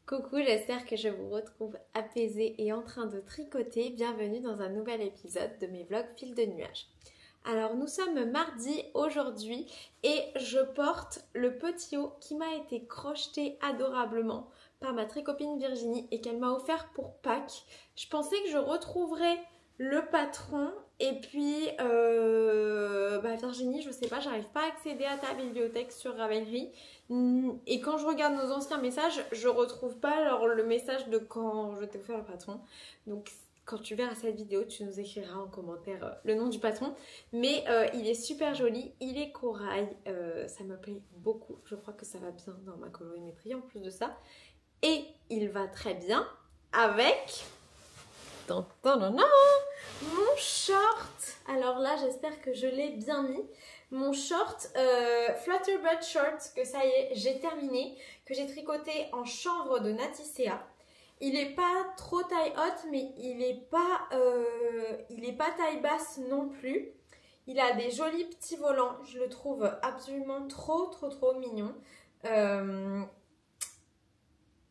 Coucou, j'espère que je vous retrouve apaisée et en train de tricoter. Bienvenue dans un nouvel épisode de mes vlogs fil de nuages. Alors nous sommes mardi aujourd'hui et je porte le petit haut qui m'a été crocheté adorablement par ma tricopine Virginie et qu'elle m'a offert pour Pâques. Je pensais que je retrouverais le patron et puis Virginie, je sais pas, j'arrive pas à accéder à ta bibliothèque sur Ravelry et quand je regarde nos anciens messages, je retrouve pas alors le message de quand je t'ai offert le patron. Donc quand tu verras cette vidéo, tu nous écriras en commentaire le nom du patron. Mais il est super joli, il est corail, ça me plaît beaucoup. Je crois que ça va bien dans ma colorimétrie en plus de ça. Et il va très bien avec mon short. Alors là, j'espère que je l'ai bien mis. Mon short Flutterbird Short, que ça y est, j'ai terminé, que j'ai tricoté en chanvre de Natysea. Il est pas trop taille haute, mais il est pas taille basse non plus. Il a des jolis petits volants, je le trouve absolument trop mignon.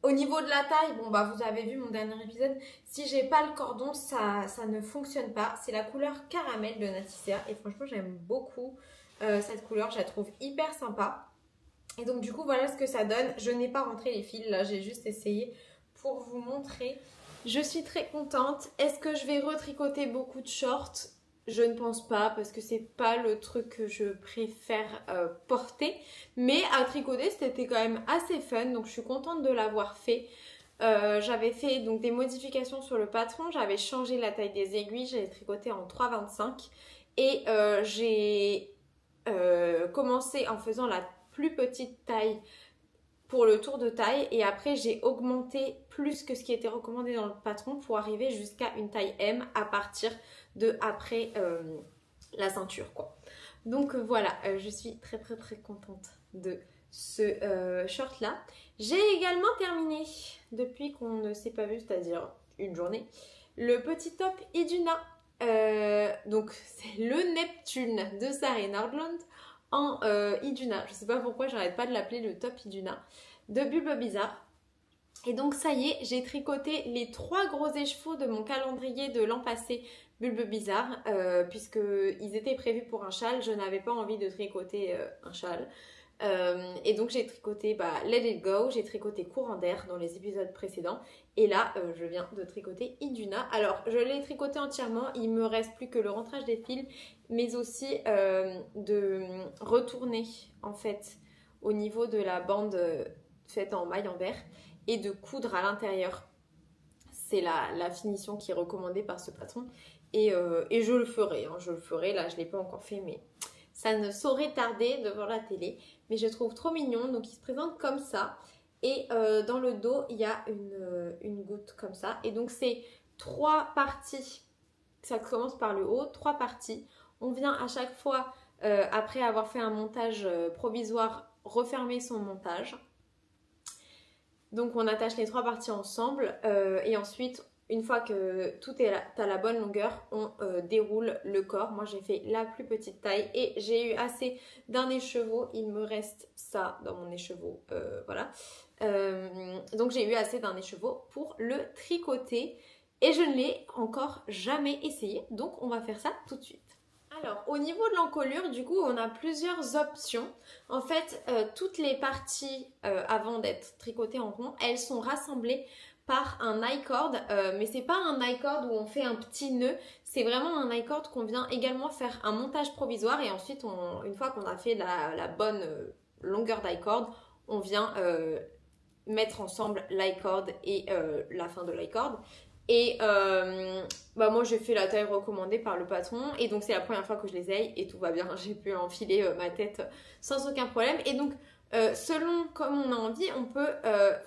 Au niveau de la taille, vous avez vu mon dernier épisode, si j'ai pas le cordon, ça ne fonctionne pas. C'est la couleur caramel de Natysea et franchement j'aime beaucoup cette couleur, je la trouve hyper sympa. Et donc du coup voilà ce que ça donne. Je n'ai pas rentré les fils, là j'ai juste essayé pour vous montrer. Je suis très contente. Est-ce que je vais retricoter beaucoup de shorts? Je ne pense pas parce que c'est pas le truc que je préfère porter. Mais à tricoter c'était quand même assez fun, donc je suis contente de l'avoir fait. J'avais fait donc des modifications sur le patron, j'avais changé la taille des aiguilles, j'avais tricoté en 3,25 et j'ai commencé en faisant la plus petite taille pour le tour de taille et après j'ai augmenté plus que ce qui était recommandé dans le patron pour arriver jusqu'à une taille M à partir de après la ceinture quoi. Donc voilà, je suis très contente de ce short là. J'ai également terminé depuis qu'on ne s'est pas vu, c'est-à-dire une journée, le petit top Iduna. Donc c'est le Neptune de Sari Nordland en Iduna. Je sais pas pourquoi j'arrête pas de l'appeler le top Iduna de Bulbe Bizarre. Et donc ça y est, j'ai tricoté les 3 gros écheveaux de mon calendrier de l'an passé Bulbe Bizarre, puisqu'ils étaient prévus pour un châle. Je n'avais pas envie de tricoter un châle. Et donc j'ai tricoté Let It Go, j'ai tricoté Courant d'air dans les épisodes précédents et là je viens de tricoter Iduna. Alors je l'ai tricoté entièrement, il me reste plus que le rentrage des fils mais aussi de retourner en fait au niveau de la bande faite en maille en verre et de coudre à l'intérieur. C'est la finition qui est recommandée par ce patron et je le ferai, je le ferai, là je ne l'ai pas encore fait mais ça ne saurait tarder devant la télé. Mais je trouve trop mignon. Donc il se présente comme ça. Et dans le dos, il y a une goutte comme ça. Et donc c'est 3 parties. Ça commence par le haut, 3 parties. On vient à chaque fois, après avoir fait un montage provisoire, refermer son montage. Donc on attache les 3 parties ensemble. Et ensuite, une fois que tout est à la bonne longueur, on déroule le corps. Moi j'ai fait la plus petite taille et j'ai eu assez d'un écheveau. Il me reste ça dans mon écheveau, voilà. Donc j'ai eu assez d'un écheveau pour le tricoter et je ne l'ai encore jamais essayé. Donc on va faire ça tout de suite. Alors au niveau de l'encolure, du coup on a plusieurs options. En fait toutes les parties avant d'être tricotées en rond, elles sont rassemblées par un I-cord, mais c'est pas un I-cord où on fait un petit nœud, c'est vraiment un I-cord qu'on vient également faire un montage provisoire et ensuite une fois qu'on a fait la bonne longueur d'I-cord, on vient mettre ensemble l'I-cord et la fin de l'I-cord. Et moi j'ai fait la taille recommandée par le patron et donc c'est la première fois que je les aille et tout va bien, j'ai pu enfiler ma tête sans aucun problème et donc selon comme on a envie, on peut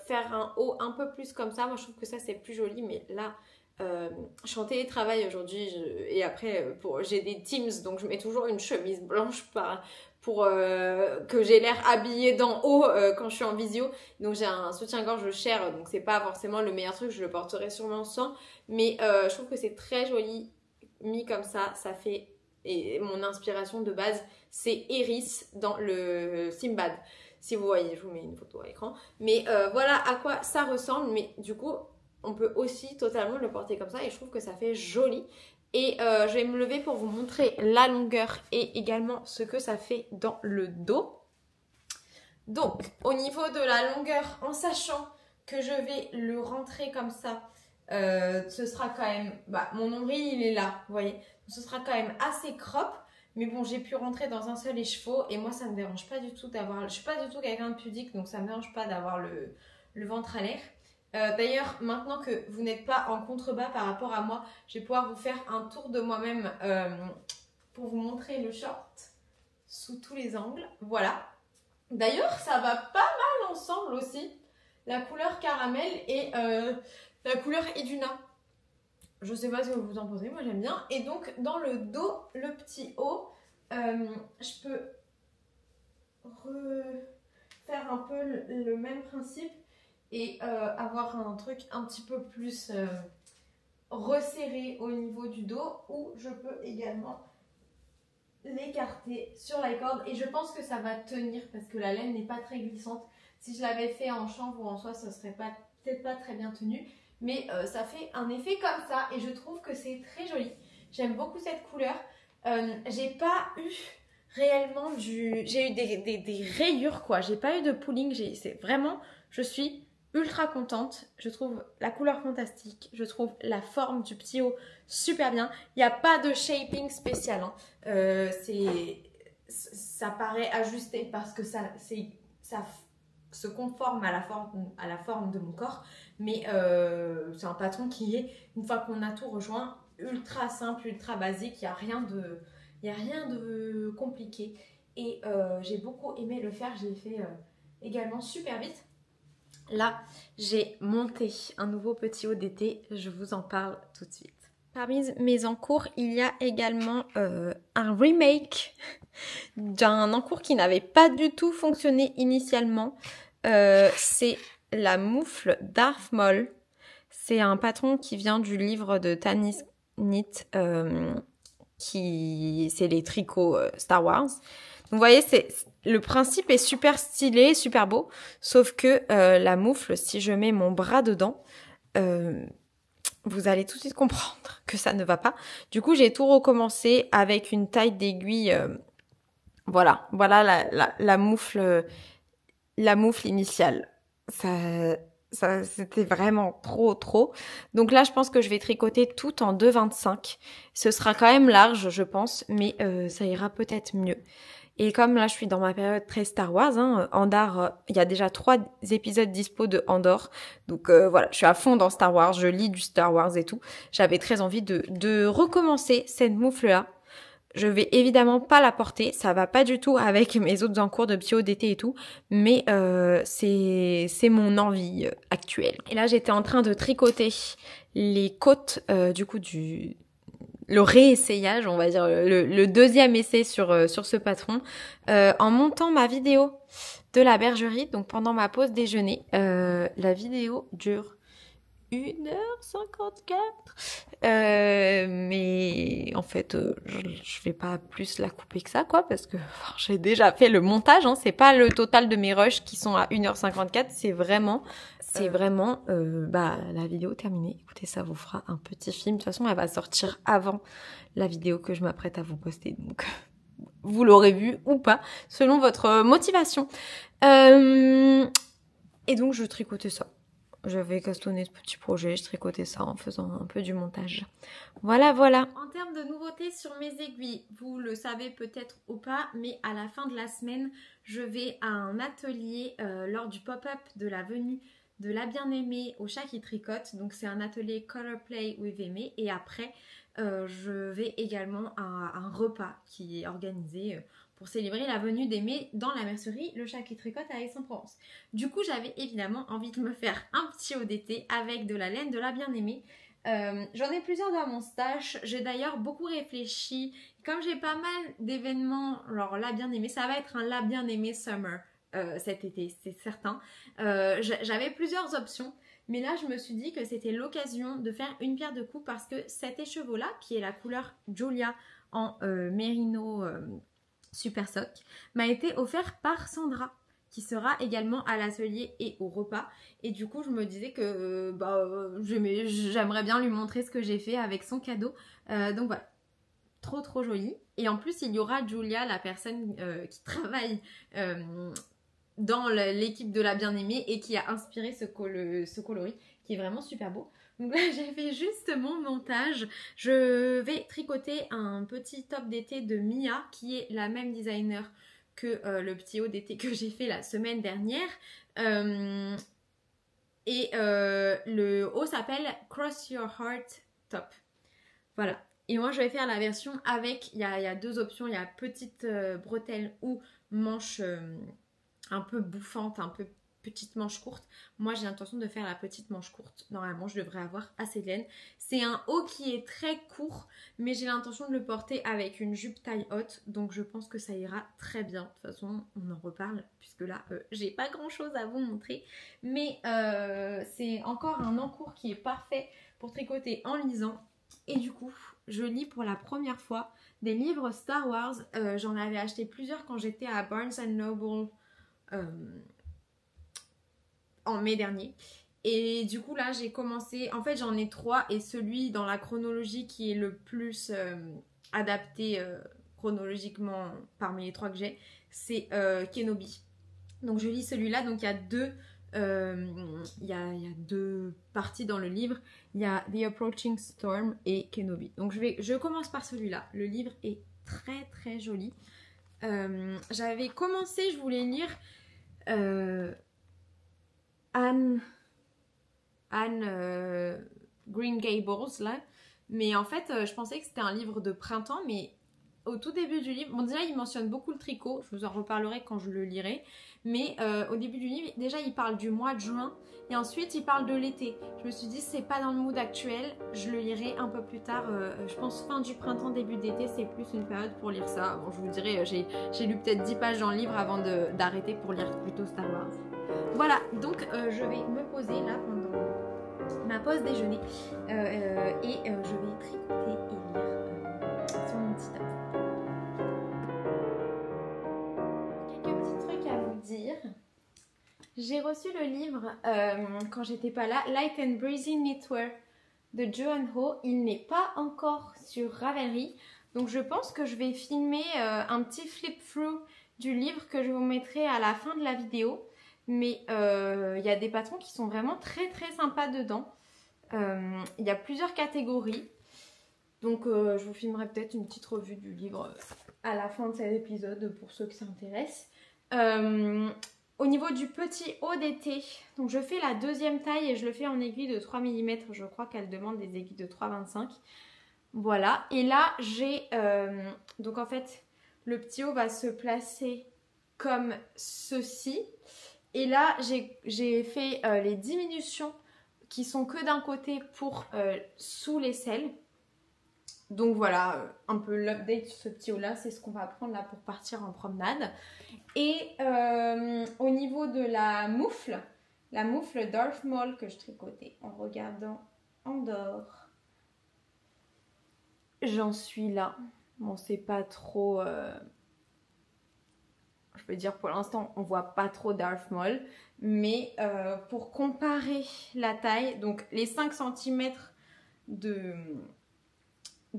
faire un haut un peu plus comme ça. Moi je trouve que ça c'est plus joli, mais là je suis en télétravail aujourd'hui et après j'ai des Teams donc je mets toujours une chemise blanche pour que j'ai l'air habillée d'en haut quand je suis en visio. Donc j'ai un soutien-gorge Cher, donc c'est pas forcément le meilleur truc, je le porterai sûrement sans, mais je trouve que c'est très joli mis comme ça fait. Et mon inspiration de base c'est Eris dans le Simbad. Si vous voyez, je vous mets une photo à l'écran. Mais voilà à quoi ça ressemble. Mais du coup, on peut aussi totalement le porter comme ça et je trouve que ça fait joli. Et je vais me lever pour vous montrer la longueur et également ce que ça fait dans le dos. Donc, au niveau de la longueur, en sachant que je vais le rentrer comme ça, ce sera quand même... mon nombril, il est là, vous voyez. Ce sera quand même assez crop. Mais bon, j'ai pu rentrer dans un seul écheveau et moi, ça ne me dérange pas du tout d'avoir... Je ne suis pas du tout quelqu'un de pudique, donc ça ne me dérange pas d'avoir le ventre à l'air. D'ailleurs, maintenant que vous n'êtes pas en contrebas par rapport à moi, je vais pouvoir vous faire un tour de moi-même pour vous montrer le short sous tous les angles. Voilà. D'ailleurs, ça va pas mal ensemble aussi. La couleur caramel et la couleur Iduna. Je sais pas ce que vous en pensez, moi j'aime bien. Et donc, dans le dos, le petit haut, je peux refaire un peu le même principe et avoir un truc un petit peu plus resserré au niveau du dos, où je peux également l'écarter sur la corde et je pense que ça va tenir parce que la laine n'est pas très glissante. Si je l'avais fait en chanvre ou en soie, ça serait peut-être pas très bien tenu, mais ça fait un effet comme ça et je trouve que c'est très joli. J'aime beaucoup cette couleur. J'ai pas eu réellement j'ai eu des rayures quoi, j'ai pas eu de pooling, c'est vraiment, je suis ultra contente, je trouve la couleur fantastique, je trouve la forme du petit haut super bien, il n'y a pas de shaping spécial, hein. Ça paraît ajusté parce que ça se conforme à la forme de mon corps, mais c'est un patron qui est, une fois qu'on a tout rejoint, ultra simple, ultra basique, il n'y a rien de compliqué et j'ai beaucoup aimé le faire, je l'ai fait également super vite. Là, j'ai monté un nouveau petit haut d'été, je vous en parle tout de suite. Parmi mes encours, il y a également un remake d'un encours qui n'avait pas du tout fonctionné initialement. C'est la moufle Darth Maul. C'est un patron qui vient du livre de Tanis Knit, c'est les tricots Star Wars. Donc, vous voyez, le principe est super stylé, super beau, sauf que la moufle, si je mets mon bras dedans, vous allez tout de suite comprendre que ça ne va pas. Du coup, j'ai tout recommencé avec une taille d'aiguille. Voilà la moufle initiale. Ça c'était vraiment trop. Donc là, je pense que je vais tricoter tout en 2,25. Ce sera quand même large, je pense, mais ça ira peut-être mieux. Et comme là, je suis dans ma période très Star Wars, hein, Andor, il y a déjà 3 épisodes dispo de Andor. Donc voilà, je suis à fond dans Star Wars, je lis du Star Wars et tout. J'avais très envie de recommencer cette moufle-là. Je vais évidemment pas la porter, ça va pas du tout avec mes autres encours de bio d'été et tout, mais c'est mon envie actuelle. Et là, j'étais en train de tricoter les côtes du coup le réessayage, on va dire, le deuxième essai sur ce patron, en montant ma vidéo de la bergerie, donc pendant ma pause déjeuner. La vidéo dure 1h54, mais en fait, je vais pas plus la couper que ça, quoi, parce que j'ai déjà fait le montage, hein, c'est pas le total de mes rushs qui sont à 1h54, c'est vraiment la vidéo terminée. Écoutez, ça vous fera un petit film. De toute façon, elle va sortir avant la vidéo que je m'apprête à vous poster. Donc, vous l'aurez vu ou pas, selon votre motivation. Et donc, je tricotais ça. J'avais castonné ce petit projet, je tricotais ça en faisant un peu du montage. Voilà. En termes de nouveautés sur mes aiguilles, vous le savez peut-être ou pas, mais à la fin de la semaine, je vais à un atelier lors du pop-up de la venue de la bien-aimée au chat qui tricote. Donc c'est un atelier Color Play with Aimée. Et après, je vais également à un repas qui est organisé pour célébrer la venue d'Aimée dans la mercerie Le Chat qui tricote à Aix-en-Provence. Du coup, j'avais évidemment envie de me faire un petit haut d'été avec de la laine de la bien-aimée. J'en ai plusieurs dans mon stash. J'ai d'ailleurs beaucoup réfléchi. Comme j'ai pas mal d'événements, genre la bien-aimée, ça va être un la bien-aimée summer cet été, c'est certain. J'avais plusieurs options. Mais là, je me suis dit que c'était l'occasion de faire une pierre de coups parce que cet écheveau-là, qui est la couleur Julia en Merino Super Sock, m'a été offert par Sandra, qui sera également à l'atelier et au repas. Et du coup, je me disais que j'aimerais bien lui montrer ce que j'ai fait avec son cadeau. Donc voilà, trop joli. Et en plus, il y aura Julia, la personne qui travaille dans l'équipe de la bien-aimée et qui a inspiré ce coloris qui est vraiment super beau. Donc là, j'ai fait juste mon montage. Je vais tricoter un petit top d'été de Mia, qui est la même designer que le petit haut d'été que j'ai fait la semaine dernière. Le haut s'appelle Cross Your Heart Top. Voilà. Et moi, je vais faire la version avec, il y a deux options. Il y a petite bretelle ou manche un peu bouffante, un peu petite manche courte. Moi, j'ai l'intention de faire la petite manche courte. Normalement, je devrais avoir assez de laine. C'est un haut qui est très court, mais j'ai l'intention de le porter avec une jupe taille haute. Donc, je pense que ça ira très bien. De toute façon, on en reparle, puisque là, j'ai pas grand-chose à vous montrer. Mais c'est encore un encours qui est parfait pour tricoter en lisant. Et du coup, je lis pour la première fois des livres Star Wars. J'en avais acheté plusieurs quand j'étais à Barnes & Noble en mai dernier. Et du coup là j'ai commencé, en fait j'en ai 3 et celui dans la chronologie qui est le plus adapté chronologiquement parmi les 3 que j'ai, c'est Kenobi. Donc je lis celui-là, donc il y a deux parties dans le livre, il y a The Approaching Storm et Kenobi. Donc je commence par celui-là, le livre est très joli. J'avais commencé, je voulais lire Anne Green Gables là, mais en fait je pensais que c'était un livre de printemps, mais au tout début du livre, bon déjà il mentionne beaucoup le tricot, je vous en reparlerai quand je le lirai, mais au début du livre déjà il parle du mois de juin et ensuite il parle de l'été. Je me suis dit c'est pas dans le mood actuel, je le lirai un peu plus tard, je pense fin du printemps, début d'été, c'est plus une période pour lire ça. Bon je vous dirai, j'ai lu peut-être 10 pages dans le livre avant d'arrêter pour lire plutôt Star Wars. Voilà, donc je vais me poser là pendant ma pause déjeuner et je vais tricoter et lire sur mon petit top. Quelques petits trucs à vous dire. J'ai reçu le livre quand j'étais pas là, Light and Breezy Knitwear de Joanne Ho. Il n'est pas encore sur Ravelry, donc je pense que je vais filmer un petit flip-through du livre que je vous mettrai à la fin de la vidéo. Mais il y a des patrons qui sont vraiment très sympas dedans. Il y a plusieurs catégories. Donc je vous filmerai peut-être une petite revue du livre à la fin de cet épisode pour ceux que ça intéresse. Au niveau du petit haut d'été, donc je fais la deuxième taille et je le fais en aiguille de 3 mm. Je crois qu'elle demande des aiguilles de 3,25. Voilà. Et là j'ai... donc en fait le petit haut va se placer comme ceci. Et là, j'ai fait les diminutions qui sont que d'un côté pour sous l'aisselle. Donc voilà, un peu l'update sur ce petit haut là, c'est ce qu'on va prendre là pour partir en promenade. Et au niveau de la moufle Darth Maul que je tricotais en regardant en dehors, j'en suis là. Bon, c'est pas trop... je veux dire pour l'instant on voit pas trop Darth Maul, mais pour comparer la taille, donc les 5 cm de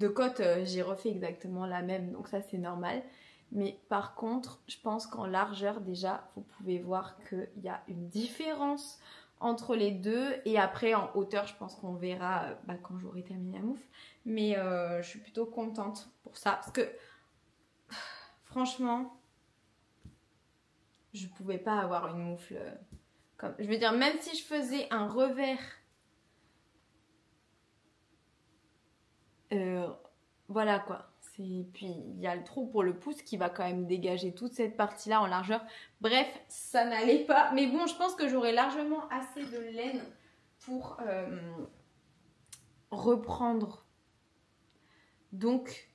côte, j'ai refait exactement la même, donc ça c'est normal. Mais par contre je pense qu'en largeur déjà vous pouvez voir qu'il y a une différence entre les deux, et après en hauteur je pense qu'on verra quand j'aurai terminé la moufle, mais je suis plutôt contente pour ça parce que franchement je pouvais pas avoir une moufle comme... Je veux dire, même si je faisais un revers... voilà quoi. Puis il y a le trou pour le pouce qui va quand même dégager toute cette partie-là en largeur. Bref, ça n'allait pas. Mais bon, je pense que j'aurai largement assez de laine pour reprendre. Donc,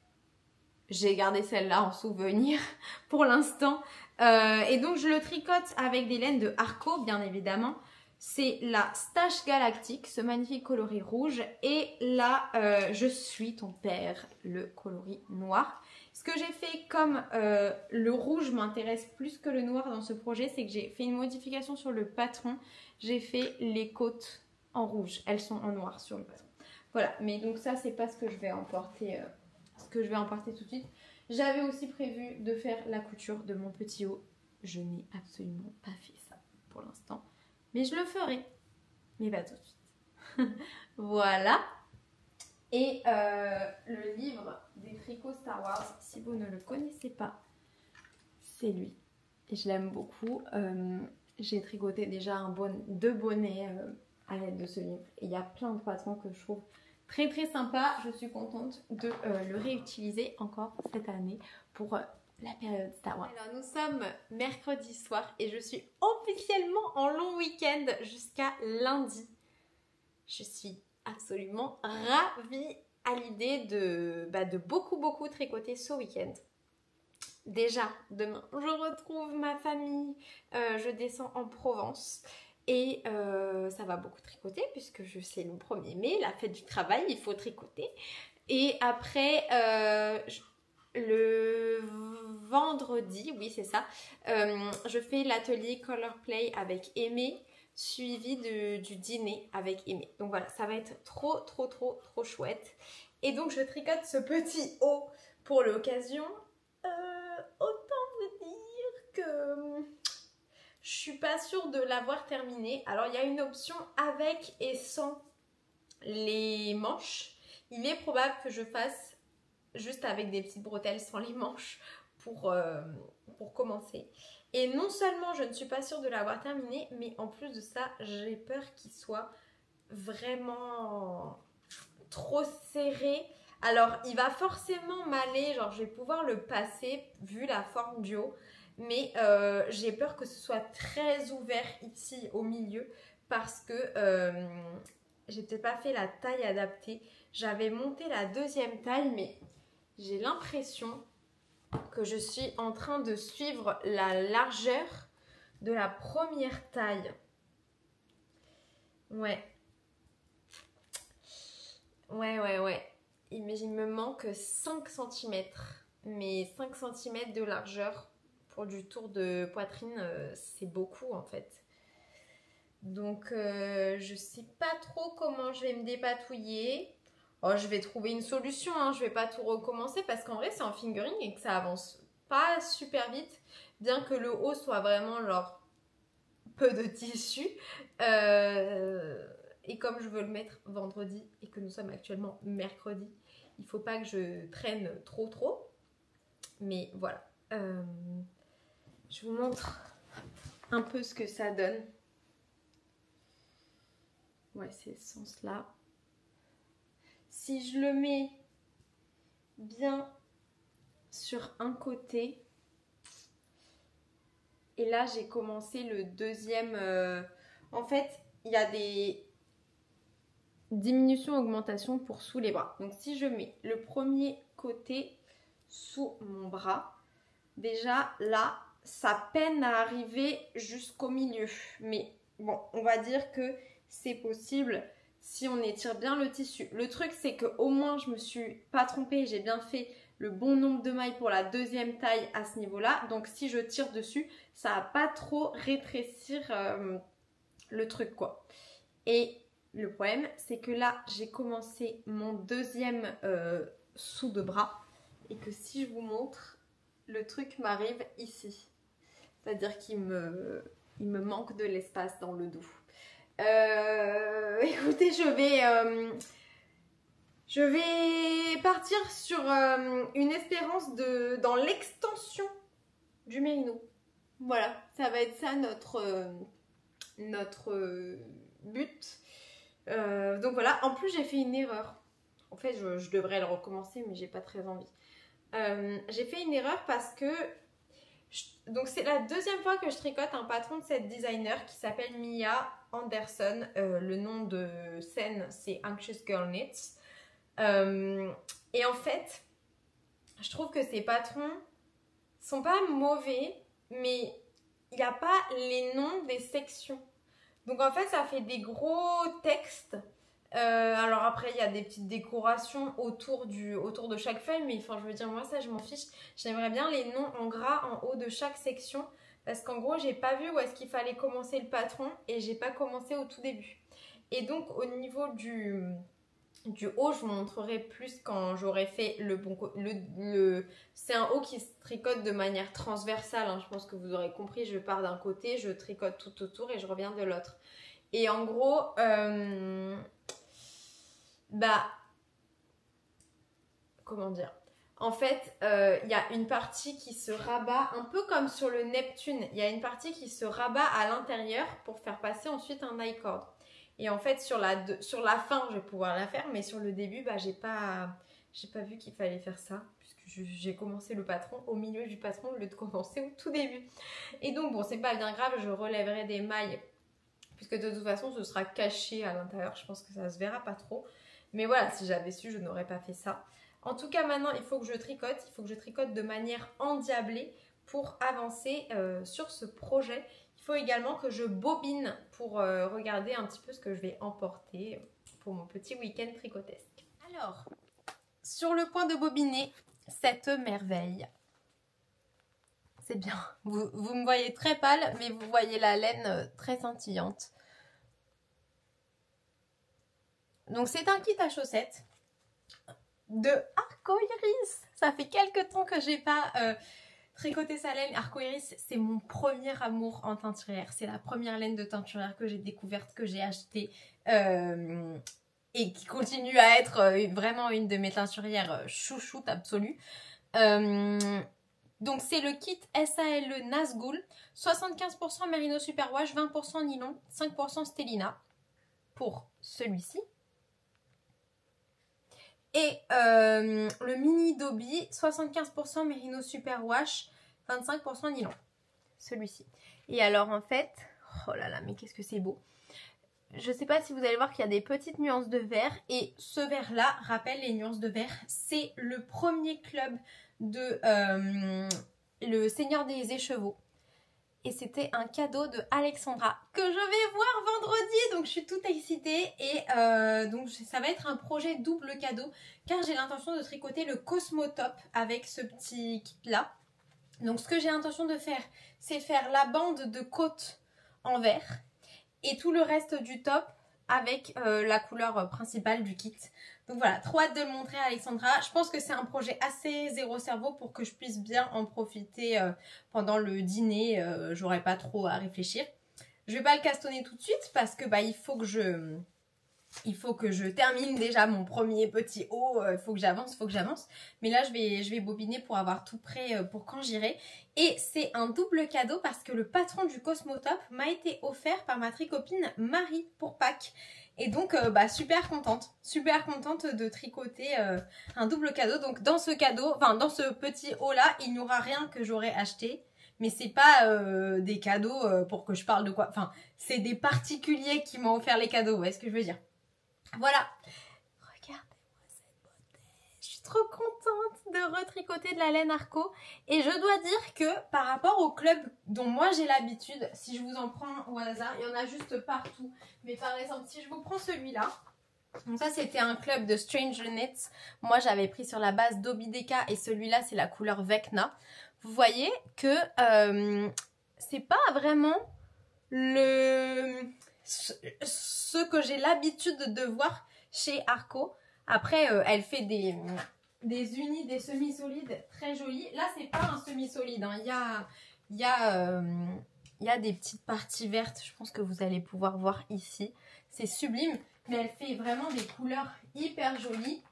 j'ai gardé celle-là en souvenir pour l'instant. Et donc je le tricote avec des laines de Arco bien évidemment. C'est la Stache Galactique, ce magnifique coloris rouge, et là Je suis ton père, le coloris noir. Ce que j'ai fait, comme le rouge m'intéresse plus que le noir dans ce projet, c'est que j'ai fait une modification sur le patron. J'ai fait les côtes en rouge, elles sont en noir sur le patron. Voilà, mais donc ça c'est pas ce que je vais emporter, tout de suite. J'avais aussi prévu de faire la couture de mon petit haut. Je n'ai absolument pas fait ça pour l'instant, mais je le ferai, mais pas tout de suite. Voilà. Et le livre des tricots Star Wars, si vous ne le connaissez pas, c'est lui. Et je l'aime beaucoup. J'ai tricoté déjà deux bonnets à l'aide de ce livre. Et il y a plein de patrons que je trouve très très sympas. Je suis contente de le réutiliser encore cette année pour la période Star Wars. Alors nous sommes mercredi soir et je suis officiellement en long week-end jusqu'à lundi. Je suis absolument ravie à l'idée de beaucoup tricoter ce week-end. Déjà, demain, je retrouve ma famille, je descends en Provence et ça va beaucoup tricoter puisque c'est le 1er mai, la fête du travail, il faut tricoter. Et après, le vendredi, oui c'est ça, je fais l'atelier Color Play avec Aimée, suivi du dîner avec Aimée. Donc voilà, ça va être trop chouette. Et donc je tricote ce petit haut pour l'occasion. Autant vous dire que je suis pas sûre de l'avoir terminé. Alors il y a une option avec et sans les manches. Il est probable que je fasse juste avec des petites bretelles sans les manches pour commencer. Et non seulement je ne suis pas sûre de l'avoir terminé, mais en plus de ça, j'ai peur qu'il soit vraiment trop serré. Alors, il va forcément m'aller, genre je vais pouvoir le passer vu la forme du haut, mais j'ai peur que ce soit très ouvert ici au milieu parce que j'ai peut-être pas fait la taille adaptée. J'avais monté la deuxième taille, mais j'ai l'impression que je suis en train de suivre la largeur de la première taille. Ouais. Mais il me manque 5 cm. Mais 5 cm de largeur pour du tour de poitrine, c'est beaucoup en fait. Donc je sais pas trop comment je vais me dépatouiller. Oh, je vais trouver une solution, hein. Je vais pas tout recommencer parce qu'en vrai c'est en fingering et que ça avance pas super vite. Bien que le haut soit vraiment genre peu de tissu. Et comme je veux le mettre vendredi et que nous sommes actuellement mercredi, il faut pas que je traîne trop. Mais voilà. Je vous montre un peu ce que ça donne. Ouais, c'est ce sens-là. Si je le mets bien sur un côté, et là j'ai commencé le deuxième. En fait, il y a des diminutions, augmentations pour sous les bras. Donc si je mets le premier côté sous mon bras, déjà là, ça peine à arriver jusqu'au milieu. Mais bon, on va dire que c'est possible si on étire bien le tissu. Le truc, c'est qu'au moins, je me suis pas trompée. J'ai bien fait le bon nombre de mailles pour la deuxième taille à ce niveau-là. Donc, si je tire dessus, ça va pas trop rétrécir le truc, quoi. Et le problème, c'est que là, j'ai commencé mon deuxième sous de bras. Et que si je vous montre, le truc m'arrive ici. C'est-à-dire qu'il me manque de l'espace dans le dos. Écoutez, je vais partir sur une espérance dans l'extension du mérino. Voilà, ça va être ça notre but. Donc voilà, en plus j'ai fait une erreur. En fait, je devrais le recommencer, mais j'ai pas très envie. J'ai fait une erreur parce que donc c'est la deuxième fois que je tricote un patron de cette designer qui s'appelle Mia Anderson. Le nom de scène c'est Anxious Girl Knits. Et en fait, je trouve que ces patrons sont pas mauvais, mais il n'y a pas les noms des sections. Donc en fait, ça fait des gros textes Alors après, il y a des petites décorations autour de chaque feuille, mais enfin, je veux dire, moi, ça, je m'en fiche. J'aimerais bien les noms en gras en haut de chaque section, parce qu'en gros, j'ai pas vu où est-ce qu'il fallait commencer le patron, et j'ai pas commencé au tout début. Et donc, au niveau du haut, je vous montrerai plus quand j'aurai fait le bon c'est un haut qui se tricote de manière transversale, hein. Je pense que vous aurez compris, je pars d'un côté, je tricote tout autour et je reviens de l'autre. Et en gros, comment dire, en fait, il y a une partie qui se rabat, un peu comme sur le Neptune, il y a une partie qui se rabat à l'intérieur pour faire passer ensuite un I-cord. Et en fait, sur la fin, je vais pouvoir la faire, mais sur le début, j'ai pas vu qu'il fallait faire ça, puisque j'ai commencé le patron au milieu du patron au lieu de commencer au tout début. Et donc, bon, c'est pas bien grave, je relèverai des mailles, puisque de toute façon, ce sera caché à l'intérieur, je pense que ça se verra pas trop. Mais voilà, si j'avais su, je n'aurais pas fait ça. En tout cas, maintenant, il faut que je tricote de manière endiablée pour avancer sur ce projet. Il faut également que je bobine pour regarder un petit peu ce que je vais emporter pour mon petit week-end tricotesque. Alors, sur le point de bobiner cette merveille. C'est bien, vous me voyez très pâle, mais vous voyez la laine très scintillante. Donc c'est un kit à chaussettes de Arcoiris. Ça fait quelques temps que j'ai pas tricoté sa laine. Arcoiris, c'est mon premier amour en teinturière. C'est la première laine de teinturière que j'ai découverte, que j'ai achetée et qui continue à être vraiment une de mes teinturières chouchoutes absolues. Donc c'est le kit SALE Nazgul, 75% Merino Superwash, 20% nylon, 5% Stellina pour celui-ci. Et le mini Dobby, 75% Merino Superwash, 25% nylon. Celui-ci. Et alors en fait, oh là là, mais qu'est-ce que c'est beau. Je ne sais pas si vous allez voir qu'il y a des petites nuances de vert. Et ce vert-là rappelle les nuances de vert. C'est le premier club de le Seigneur des Écheveaux. Et c'était un cadeau de Alexandra que je vais voir vendredi. Donc je suis toute excitée. Et donc ça va être un projet double cadeau. Car j'ai l'intention de tricoter le Cosmo Top avec ce petit kit-là. Donc ce que j'ai l'intention de faire, c'est faire la bande de côte en vert. Et tout le reste du top avec la couleur principale du kit. Donc voilà, trop hâte de le montrer à Alexandra. Je pense que c'est un projet assez zéro cerveau pour que je puisse bien en profiter pendant le dîner. J'aurai pas trop à réfléchir. Je vais pas le castonner tout de suite parce que il faut que je termine déjà mon premier petit haut. Il faut que j'avance. Mais là, je vais bobiner pour avoir tout prêt pour quand j'irai. Et c'est un double cadeau parce que le patron du Cosmotop m'a été offert par ma tricopine Marie pour Pâques. Et donc, super contente de tricoter un double cadeau. Donc, dans ce petit haut-là, il n'y aura rien que j'aurais acheté. Mais c'est pas des cadeaux pour que je parle de quoi. Enfin, c'est des particuliers qui m'ont offert les cadeaux. Vous voyez ce que je veux dire? Voilà. Regardez-moi cette beauté. Je suis trop contente de retricoter de la laine Arco. Et je dois dire que par rapport au club dont moi j'ai l'habitude, si je vous en prends au hasard, il y en a juste partout. Mais par exemple, si je vous prends celui-là, donc ça c'était un club de Strange Knits. Moi j'avais pris sur la base d'Obideka et celui-là c'est la couleur Vecna. Vous voyez que c'est pas vraiment ce que j'ai l'habitude de voir chez Arco. Après, elle fait des unis, des semi-solides très jolis. Là, c'est pas un semi-solide. Hein. Il y a des petites parties vertes. Je pense que vous allez pouvoir voir ici. C'est sublime. Mais elle fait vraiment des couleurs hyper jolies.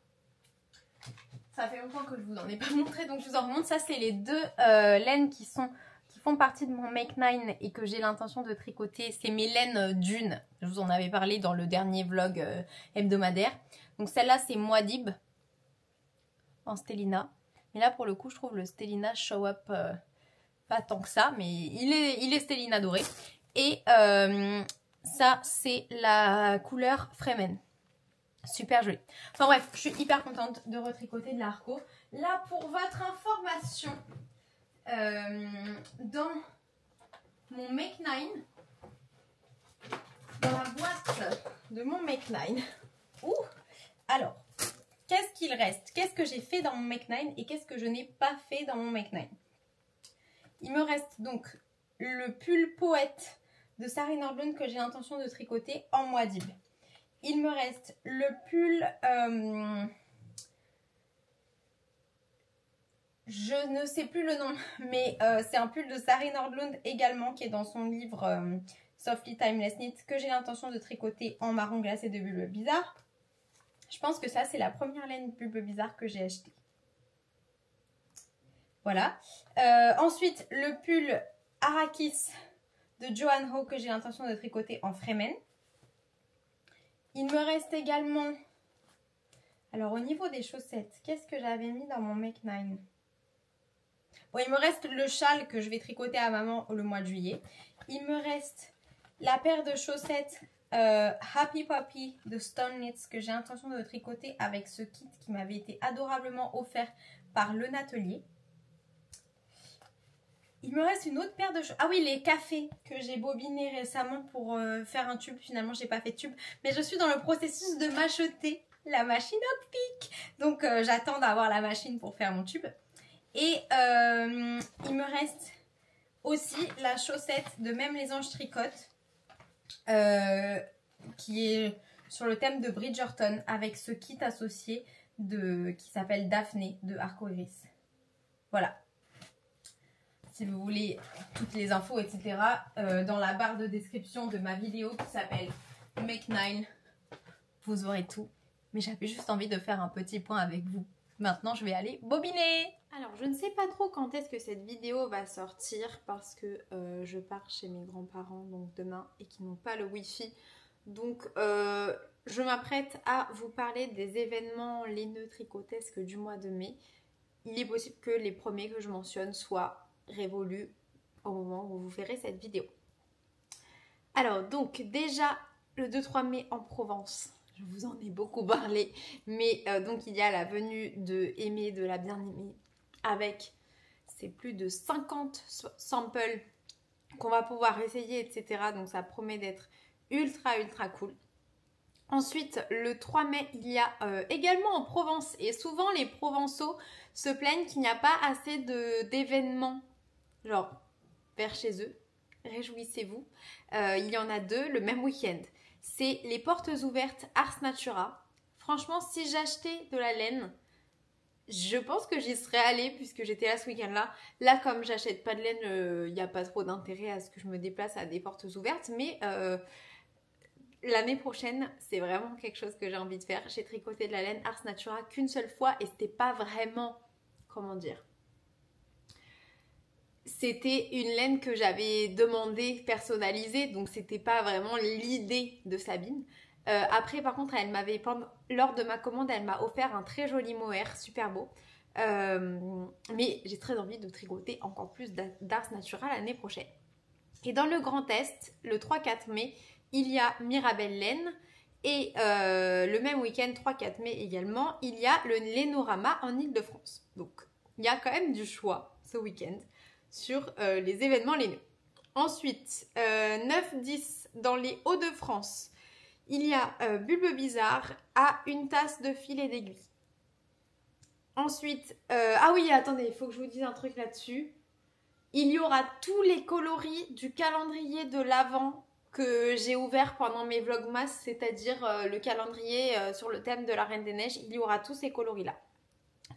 Ça fait longtemps que je vous en ai pas montré, donc je vous en remontre. Ça, c'est les deux laines qui font partie de mon Make 9 et que j'ai l'intention de tricoter. C'est mes laines d'une. Je vous en avais parlé dans le dernier vlog hebdomadaire. Donc celle-là, c'est Muad'Dib en Stellina. Mais là, pour le coup, je trouve le Stellina Show Up pas tant que ça, mais il est Stellina doré. Et ça, c'est la couleur Fremen. Super joli. Enfin bref, je suis hyper contente de retricoter de l'Arco. Là, pour votre information, dans mon Make 9, dans la boîte de mon Make 9, Alors, qu'est-ce qu'il reste? Qu'est-ce que j'ai fait dans mon Make 9 et qu'est-ce que je n'ai pas fait dans mon Make 9? Il me reste donc le pull poète de Sarah Nordlund que j'ai l'intention de tricoter en moadib. Il me reste le pull... je ne sais plus le nom, mais c'est un pull de Sarah Nordlund également qui est dans son livre Softly Timeless Knit que j'ai l'intention de tricoter en marron glacé de Bulbe Bizarre. Je pense que ça, c'est la première laine Bulbe Bizarre que j'ai achetée. Voilà. Ensuite, le pull Arrakis de Joanne Ho que j'ai l'intention de tricoter en Fremen. Il me reste également... Alors, au niveau des chaussettes, qu'est-ce que j'avais mis dans mon Make 9? Bon, il me reste le châle que je vais tricoter à maman le mois de juillet. Il me reste la paire de chaussettes Happy Puppy de Stone Knits que j'ai l'intention de tricoter avec ce kit qui m'avait été adorablement offert par Le Natelier. Il me reste une autre paire de chaussettes. Ah oui, les cafés que j'ai bobinés récemment pour faire un tube. Finalement, j'ai pas fait de tube. Mais je suis dans le processus de m'acheter la machine Hockpick. Donc, j'attends d'avoir la machine pour faire mon tube. Et il me reste aussi la chaussette de Même les anges tricotent qui est sur le thème de Bridgerton avec ce kit associé qui s'appelle Daphné de Arcoiris. Voilà. Si vous voulez toutes les infos, etc. Dans la barre de description de ma vidéo qui s'appelle Make 9, vous aurez tout. Mais j'avais juste envie de faire un petit point avec vous. Maintenant, je vais aller bobiner. Alors, je ne sais pas trop quand est-ce que cette vidéo va sortir parce que je pars chez mes grands-parents donc demain et qui n'ont pas le Wi-Fi. Donc, je m'apprête à vous parler des événements laineux tricotesques du mois de mai. Il est possible que les premiers que je mentionne soient révolus au moment où vous verrez cette vidéo. Alors, donc, déjà, le 2-3 mai en Provence. Je vous en ai beaucoup parlé, mais donc il y a la venue de Aimée de la Bien-Aimée avec c'est plus de 50 samples qu'on va pouvoir essayer, etc. Donc ça promet d'être ultra cool. Ensuite, le 3 mai, il y a également en Provence, et souvent les Provençaux se plaignent qu'il n'y a pas assez d'événements, genre vers chez eux. Réjouissez-vous. Il y en a 2 le même week-end. C'est les portes ouvertes Ars Natura. Franchement, si j'achetais de la laine, je pense que j'y serais allée puisque j'étais là ce week-end-là. Là, comme j'achète pas de laine, il n'y a pas trop d'intérêt à ce que je me déplace à des portes ouvertes. Mais l'année prochaine, c'est vraiment quelque chose que j'ai envie de faire. J'ai tricoté de la laine Ars Natura qu'une seule fois et c'était pas vraiment, comment dire, c'était une laine que j'avais demandée personnalisée, donc c'était pas vraiment l'idée de Sabine. Après, par contre, lors de ma commande, elle m'a offert un très joli mohair, super beau. Mais j'ai très envie de tricoter encore plus d'Ars Natura l'année prochaine. Et dans le Grand Est, le 3-4 mai, il y a Mirabelle Laine. Et le même week-end, 3-4 mai également, il y a le Lainorama en Ile-de-France. Donc, il y a quand même du choix ce week-end sur les événements laineux. Ensuite, 9-10 dans les Hauts-de-France, il y a Bulbe Bizarre à une tasse de fil et d'aiguille. Ensuite, ah oui, attendez, il faut que je vous dise un truc là-dessus. Il y aura tous les coloris du calendrier de l'Avent que j'ai ouvert pendant mes vlogmas, c'est-à-dire le calendrier sur le thème de la Reine des Neiges. Il y aura tous ces coloris-là.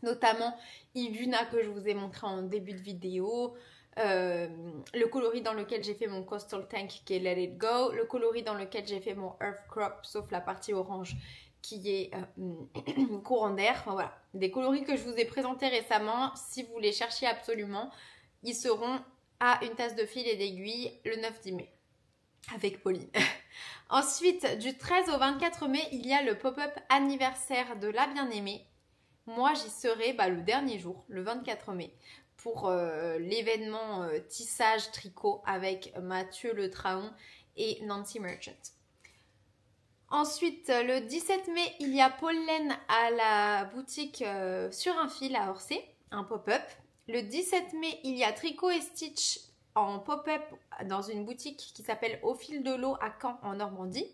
Notamment Iguna que je vous ai montré en début de vidéo, le coloris dans lequel j'ai fait mon Coastal Tank qui est Let It Go, le coloris dans lequel j'ai fait mon Earth Crop sauf la partie orange qui est courant d'air. Enfin voilà, des coloris que je vous ai présentés récemment. Si vous les cherchiez absolument, ils seront à une tasse de fil et d'aiguille le 9-10 mai avec Pauline. Ensuite, du 13 au 24 mai, il y a le pop-up anniversaire de la Bien-Aimée. Moi, j'y serai le dernier jour, le 24 mai, pour l'événement tissage tricot avec Mathieu Le Traon et Nancy Merchant. Ensuite, le 17 mai, il y a Pollen à la boutique Sur un fil à Orsay, un pop-up. Le 17 mai, il y a Tricot et Stitch en pop-up dans une boutique qui s'appelle Au fil de l'eau à Caen en Normandie.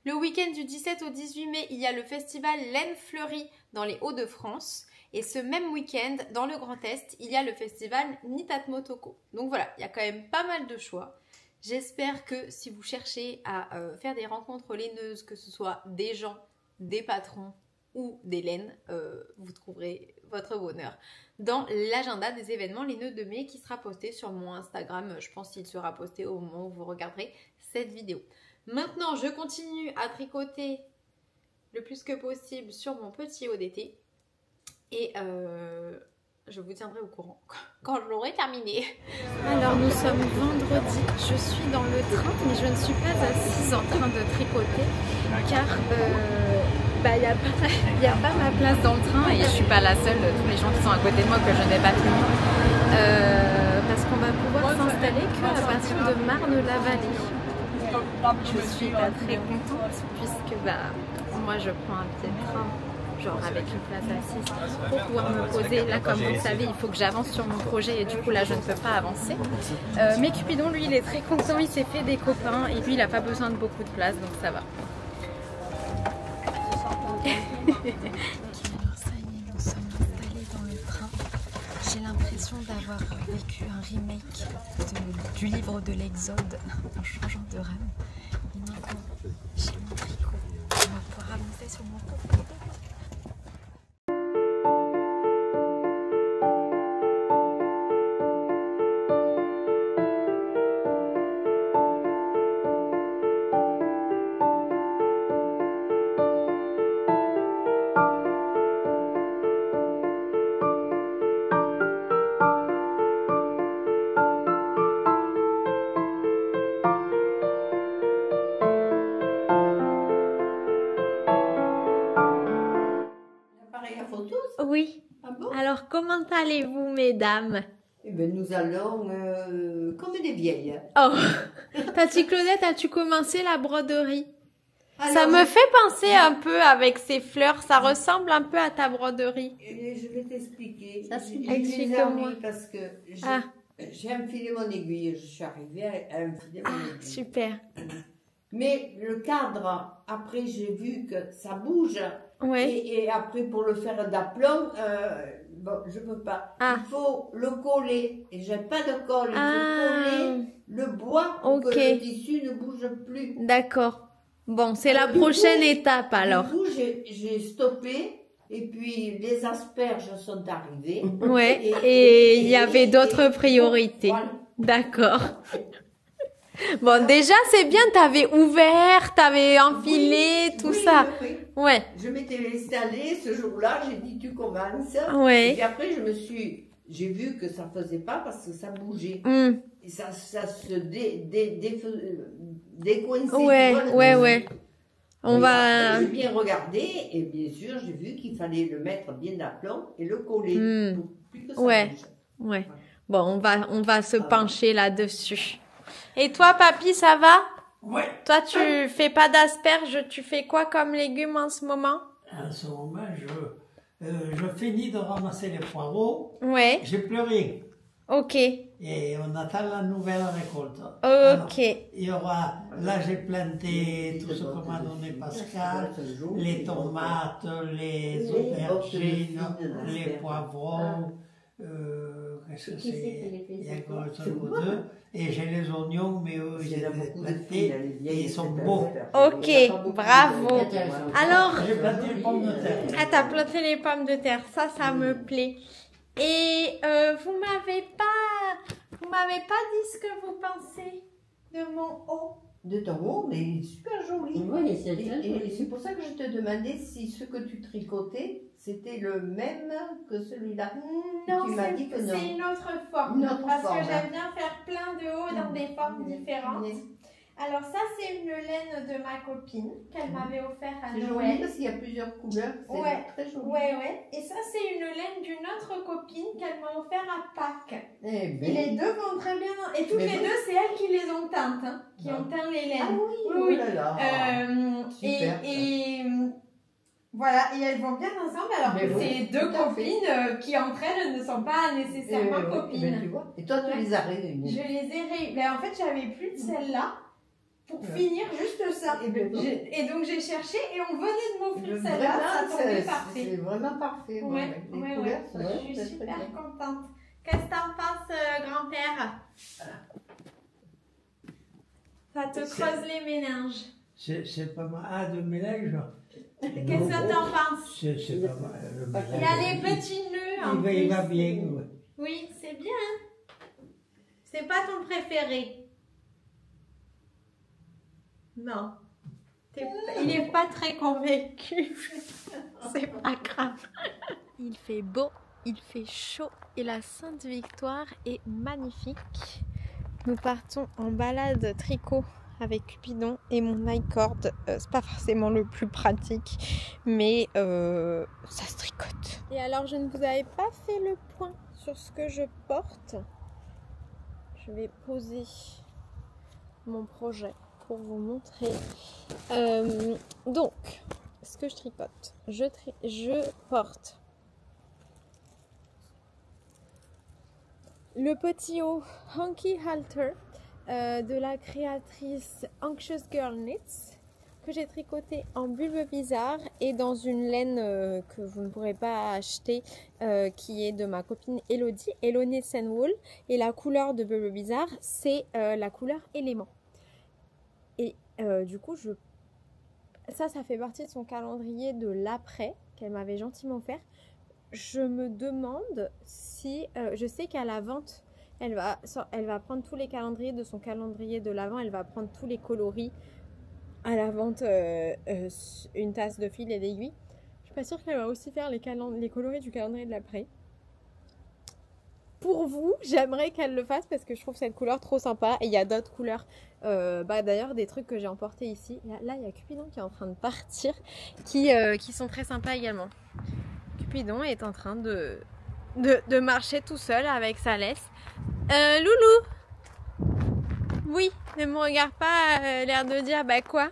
Le week-end du 17 au 18 mai, il y a le festival Laine Fleurie dans les Hauts-de-France. Et ce même week-end, dans le Grand Est, il y a le festival Nitatmo Toko. Donc voilà, il y a quand même pas mal de choix. J'espère que si vous cherchez à faire des rencontres laineuses, que ce soit des gens, des patrons ou des laines, vous trouverez votre bonheur dans l'agenda des événements laineux de mai qui sera posté sur mon Instagram. Je pense qu'il sera posté au moment où vous regarderez cette vidéo. Maintenant, je continue à tricoter le plus que possible sur mon petit haut d'été. Et je vous tiendrai au courant quand je l'aurai terminé. Alors nous sommes vendredi, je suis dans le train mais je ne suis pas assise en train de tricoter car il n'y a pas ma place dans le train et je ne suis pas la seule, tous les gens qui sont à côté de moi que je n'ai pas tenu parce qu'on va pouvoir s'installer qu'à partir de Marne-la-Vallée. Je suis pas très contente puisque moi je prends un petit train genre avec une place assise pour pouvoir me poser. Là, comme vous le savez, il faut que j'avance sur mon projet et du coup là je ne peux pas avancer. Mais Cupidon, lui, il est très content, il s'est fait des copains et lui il n'a pas besoin de beaucoup de place, donc ça va. Alors ça y est, nous sommes installés dans le train. J'ai l'impression d'avoir vécu un remake du livre de l'Exode en changeant de rame. Et maintenant, j'ai mon tricot. On va pouvoir avancer sur mon tricot. Oui. Ah bon? Alors, comment allez-vous, mesdames? Eh ben, nous allons comme des vieilles. Oh, Tati Claudette, as-tu commencé la broderie? Alors, ça me fait penser un peu avec ces fleurs, ça ressemble un peu à ta broderie. Je vais t'expliquer. Explique-moi. Parce que j'ai enfilé mon aiguille, je suis arrivée à enfiler mon aiguille. Super. Mais le cadre, après j'ai vu que ça bouge. Ouais. Et après pour le faire d'aplomb, bon, je peux pas. Il faut le coller. Et j'ai pas de colle. Il faut coller le bois pour que le tissu ne bouge plus. D'accord. Bon, c'est la prochaine étape alors. Du coup, j'ai stoppé. Et puis les asperges sont arrivées. Ouais. Et il y avait d'autres priorités. Voilà. D'accord. Bon, déjà, c'est bien, t'avais ouvert, t'avais enfilé, tout ça. Oui. Ouais. Je m'étais installée ce jour-là, j'ai dit tu commences. Ouais. Et puis après, j'ai vu que ça faisait pas parce que ça bougeait. Et ça se décoinçait. Ouais. J'ai bien regardé et bien sûr, j'ai vu qu'il fallait le mettre bien d'aplomb et le coller. Pour plus que ça bouge. Ouais. Voilà. Bon, on va se pencher là-dessus. Et toi, papy, ça va? Ouais. Toi, tu fais pas d'asperges, tu fais quoi comme légumes en ce moment? En ce moment, je finis de ramasser les poireaux. Ouais. J'ai plus rien. Ok. Et on attend la nouvelle récolte. Ok. Alors, il y aura, là j'ai planté tout ce que m'a donné Pascal, les tomates, les aubergines, les poivrons, qu'est-ce que c'est? Il y a encore deux. Et j'ai les oignons, mais eux, ils étaient plantés et ils sont beaux. Ok, bravo. Alors, j'ai planté les pommes de terre. Ah, t'as planté les pommes de terre, ça me plaît. Et vous m'avez pas dit ce que vous pensez de mon haut. De ton haut, mais il est super joli. Oui, et c'est pour ça que je te demandais si ce que tu tricotais, c'était le même que celui-là. Non, tu m'as dit que non. C'est une autre forme. Parce que j'aime bien faire plein de hauts dans des formes différentes. Alors ça, c'est une laine de ma copine qu'elle m'avait offert à Noël. C'est joli parce qu'il y a plusieurs couleurs. C'est très joli. Ouais. Et ça, c'est une laine d'une autre copine qu'elle m'a offert à Pâques. Et les deux vont très bien. Et toutes les deux, c'est elles qui les ont teintes, qui ont teint les laines. Ah oui. Oh là là. Super. Et voilà, et elles vont bien ensemble. Alors que c'est deux copines qui entre elles ne sont pas nécessairement copines. Tu vois. Et toi, tu les as réunies. Je les ai réunies. En fait, j'avais plus de celle-là. pour finir juste ça. Et donc j'ai cherché et on venait de m'offrir celle-là, ça tombait parfait. C'est vraiment parfait. Ouais. Je suis super contente. Qu'est-ce que t'en penses, grand-père? Ça te creuse les méninges. C'est pas mal. Ah, de mélange. Qu'est-ce que t'en penses? C'est pas mal. Le mélange. Il y a les petits nœuds. Il va bien, oui. Oui, c'est bien. C'est pas ton préféré? Non. Il n'est pas très convaincu. C'est pas grave. Il fait beau, il fait chaud et la Sainte-Victoire est magnifique. Nous partons en balade tricot avec Cupidon et mon i-cord. C'est pas forcément le plus pratique, mais ça se tricote. Et alors, je ne vous avais pas fait le point sur ce que je porte. Je vais poser mon projet pour vous montrer. Donc, ce que je tricote, je porte le petit haut Honky Halter de la créatrice Anxious Girl Knits que j'ai tricoté en bulbe bizarre et dans une laine que vous ne pourrez pas acheter qui est de ma copine Elodie, Elodie Wool, et la couleur de bulbe bizarre c'est la couleur élément. Et du coup, ça fait partie de son calendrier de l'après qu'elle m'avait gentiment offert. Je me demande si... je sais qu'à la vente, elle va prendre tous les calendriers de son calendrier de l'avant. Elle va prendre tous les coloris à la vente, une tasse de fil et d'aiguille. Je suis pas sûre qu'elle va aussi faire les coloris du calendrier de l'après. Pour vous, j'aimerais qu'elle le fasse parce que je trouve cette couleur trop sympa. Et il y a d'autres couleurs. D'ailleurs, des trucs que j'ai emportés ici. Là, il y a Cupidon qui est en train de partir, qui sont très sympas également. Cupidon est en train de marcher tout seul avec sa laisse. Loulou! Oui, ne me regarde pas, l'air de dire bah quoi?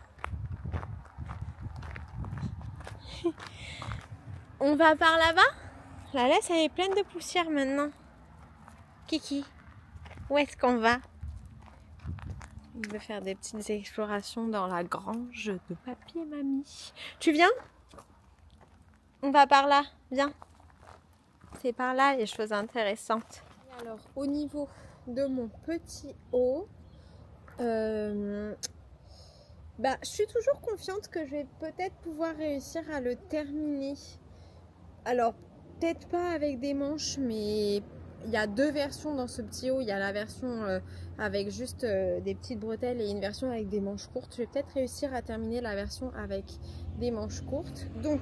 On va par là-bas? La laisse, elle est pleine de poussière maintenant. Kiki, où est-ce qu'on va? On veut faire des petites explorations dans la grange de papy et mamie. Tu viens? On va par là, viens. C'est par là les choses intéressantes. Et alors, au niveau de mon petit haut, je suis toujours confiante que je vais peut-être pouvoir réussir à le terminer. Alors, peut-être pas avec des manches, mais il y a deux versions dans ce petit haut. Il y a la version avec juste des petites bretelles et une version avec des manches courtes. Je vais peut-être réussir à terminer la version avec des manches courtes. Donc,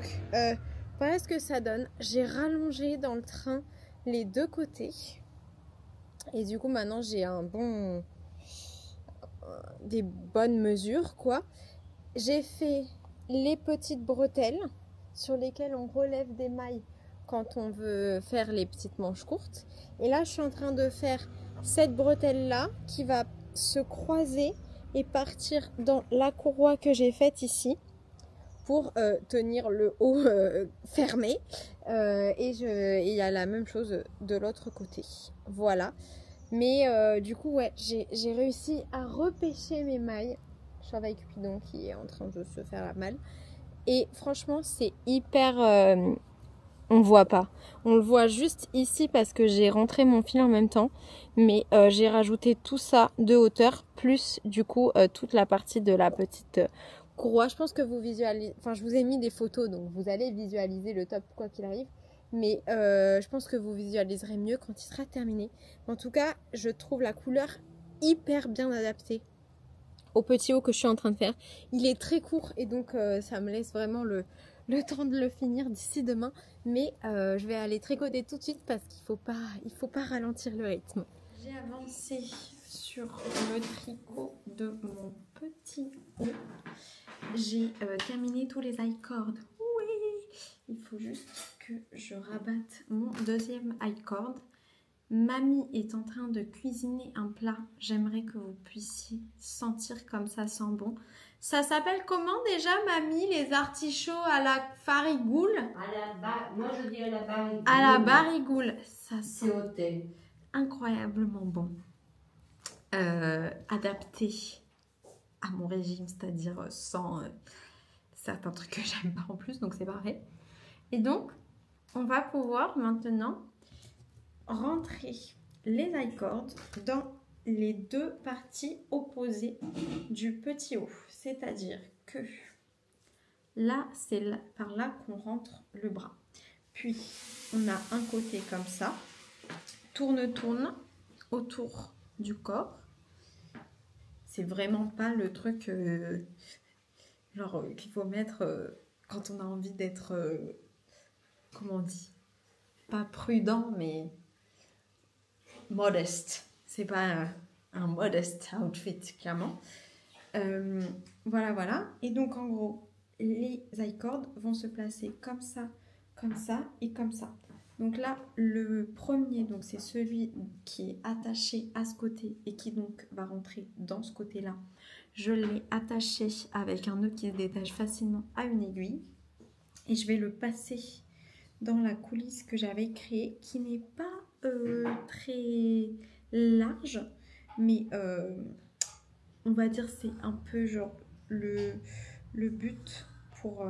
voilà ce que ça donne. J'ai rallongé dans le train les deux côtés. Et du coup, maintenant, j'ai des bonnes mesures, quoi. J'ai fait les petites bretelles sur lesquelles on relève des mailles quand on veut faire les petites manches courtes. Et là, je suis en train de faire cette bretelle-là qui va se croiser et partir dans la courroie que j'ai faite ici pour tenir le haut fermé. Et il y a la même chose de l'autre côté. Voilà. Mais du coup, ouais, j'ai réussi à repêcher mes mailles. Je suis avec Cupidon qui est en train de se faire la malle. Et franchement, c'est hyper... on voit pas. On le voit juste ici parce que j'ai rentré mon fil en même temps. Mais j'ai rajouté tout ça de hauteur, plus du coup toute la partie de la petite courroie. Je pense que vous visualisez... Enfin, je vous ai mis des photos, donc vous allez visualiser le top quoi qu'il arrive. Mais je pense que vous visualiserez mieux quand il sera terminé. En tout cas, je trouve la couleur hyper bien adaptée au petit haut que je suis en train de faire. Il est très court et donc ça me laisse vraiment le temps de le finir d'ici demain. Mais je vais aller tricoter tout de suite parce qu'il faut pas ralentir le rythme. J'ai avancé sur le tricot de mon petit haut. J'ai terminé tous les i-cords. Oui, il faut juste que je rabatte mon deuxième i-cord. Mamie est en train de cuisiner un plat. J'aimerais que vous puissiez sentir comme ça sent bon. Ça s'appelle comment déjà, Mamie, les artichauts à la farigoule? Moi, je dis à la barigoule. À la barigoule. Ça sent incroyablement bon. Adapté à mon régime, c'est-à-dire sans certains trucs que j'aime pas en plus, donc c'est parfait. Et donc, on va pouvoir maintenant rentrer les i-cords dans les deux parties opposées du petit O. C'est-à-dire que là, c'est par là qu'on rentre le bras. Puis, on a un côté comme ça. Tourne autour du corps. C'est vraiment pas le truc qu'il faut mettre quand on a envie d'être, comment on dit, pas prudent, mais modeste. C'est pas un modest outfit, clairement. Voilà. Et donc, en gros, les i-cords vont se placer comme ça et comme ça. Donc là, le premier, donc c'est celui qui est attaché à ce côté et qui donc va rentrer dans ce côté-là. Je l'ai attaché avec un nœud qui se détache facilement à une aiguille. Et je vais le passer dans la coulisse que j'avais créée, qui n'est pas très large, mais on va dire c'est un peu genre le but pour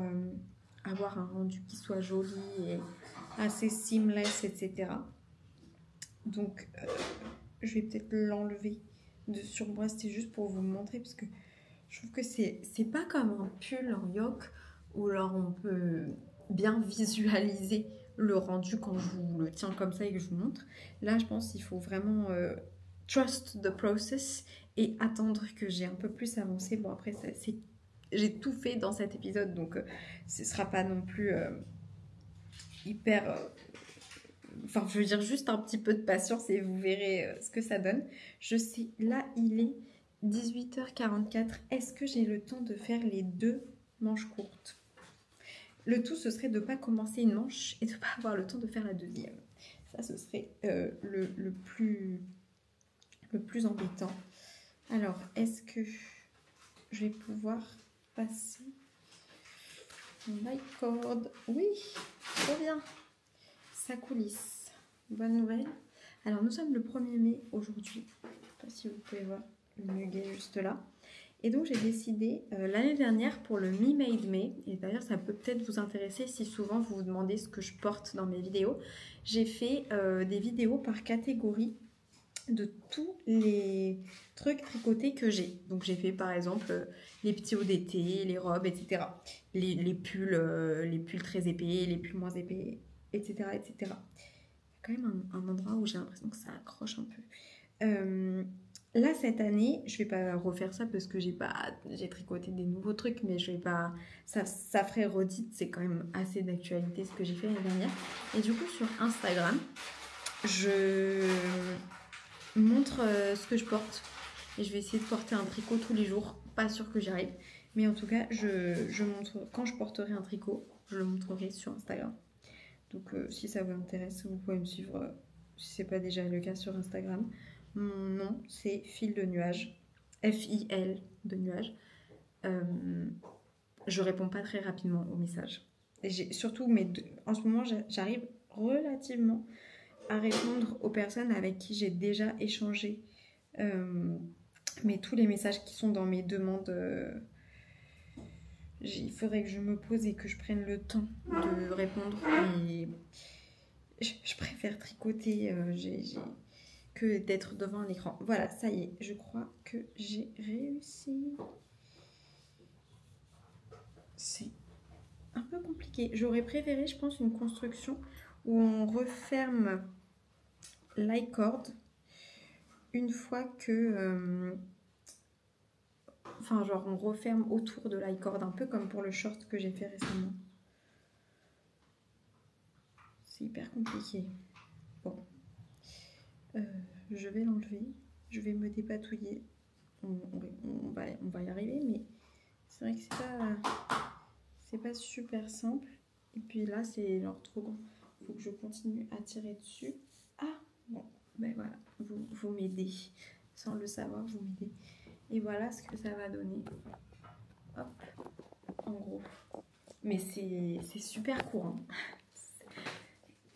avoir un rendu qui soit joli et assez seamless, etc. Donc je vais peut-être l'enlever de sur moi, c'était juste pour vous montrer, parce que je trouve que c'est pas comme un pull en yoke où alors on peut bien visualiser le rendu quand je vous le tiens comme ça et que je vous montre. Là, je pense qu'il faut vraiment trust the process et attendre que j'ai un peu plus avancé. Bon, après, j'ai tout fait dans cet épisode, donc ce sera pas non plus hyper... Enfin, je veux dire, juste un petit peu de patience et vous verrez ce que ça donne. Je sais, là, il est 18h44. Est-ce que j'ai le temps de faire les deux manches courtes? Le tout, ce serait de ne pas commencer une manche et de ne pas avoir le temps de faire la deuxième. Ça, ce serait le plus embêtant. Alors, est-ce que je vais pouvoir passer mon i-cord? Oui, trop bien. Ça coulisse. Bonne nouvelle. Alors, nous sommes le 1er mai aujourd'hui. Je ne sais pas si vous pouvez voir le muguet juste là. Et donc, j'ai décidé l'année dernière pour le Me Made May, et d'ailleurs, ça peut peut-être vous intéresser si souvent vous vous demandez ce que je porte dans mes vidéos. J'ai fait des vidéos par catégorie de tous les trucs tricotés que j'ai. Donc, j'ai fait par exemple les petits hauts d'été, les robes, etc. Les pulls très épais, les pulls moins épais, etc. etc. Il y a quand même un endroit où j'ai l'impression que ça accroche un peu. Là, cette année, je vais pas refaire ça parce que j'ai tricoté des nouveaux trucs, mais je vais pas... Ça ferait redite, c'est quand même assez d'actualité ce que j'ai fait l'année dernière. Et du coup, sur Instagram, je montre ce que je porte. Et je vais essayer de porter un tricot tous les jours. Pas sûr que j'y arrive. Mais en tout cas, je montre... Quand je porterai un tricot, je le montrerai sur Instagram. Donc, si ça vous intéresse, vous pouvez me suivre, si ce n'est pas déjà le cas, sur Instagram. Mon nom, c'est Fil de Nuage. F-I-L de Nuage. Je réponds pas très rapidement aux messages. Surtout, en ce moment, j'arrive relativement à répondre aux personnes avec qui j'ai déjà échangé. Mais tous les messages qui sont dans mes demandes... il faudrait que je me pose et que je prenne le temps de répondre. Et je préfère tricoter que d'être devant un écran. Voilà, ça y est, je crois que j'ai réussi. C'est un peu compliqué. J'aurais préféré, je pense, une construction où on referme l'i-cord une fois que... Enfin, genre, on referme autour de l'i-cord, un peu comme pour le short que j'ai fait récemment. C'est hyper compliqué. Bon. Je vais l'enlever. Je vais me dépatouiller. On va y arriver, mais c'est vrai que c'est pas super simple. Et puis là, c'est genre trop grand. Il faut que je continue à tirer dessus. Ah, bon. Ben voilà, vous m'aidez. Sans le savoir, vous m'aidez. Et voilà ce que ça va donner. Hop, en gros. Mais c'est super court. Hein.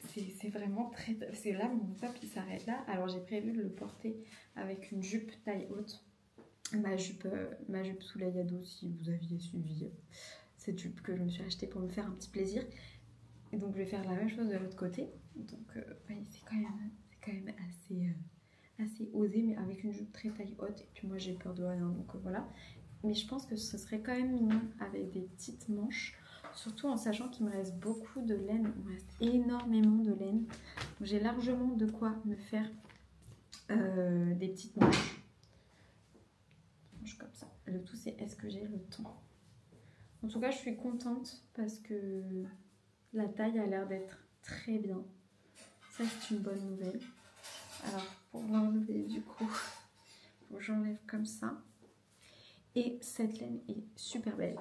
C'est vraiment très... C'est là, mon top, il s'arrête là. Alors, j'ai prévu de le porter avec une jupe taille haute. ma jupe sous la Yado, si vous aviez suivi cette jupe que je me suis achetée pour me faire un petit plaisir. Et donc je vais faire la même chose de l'autre côté. Donc c'est quand même assez osé, mais avec une jupe très taille haute. Et puis moi j'ai peur de rien, donc voilà. Mais je pense que ce serait quand même mignon avec des petites manches. Surtout en sachant qu'il me reste beaucoup de laine. Il me reste énormément de laine. J'ai largement de quoi me faire des petites manches. Comme ça. Le tout c'est est-ce que j'ai le temps. En tout cas je suis contente parce que la taille a l'air d'être très bien. Ça c'est une bonne nouvelle. Alors pour l'enlever du coup, j'enlève comme ça. Et cette laine est super belle.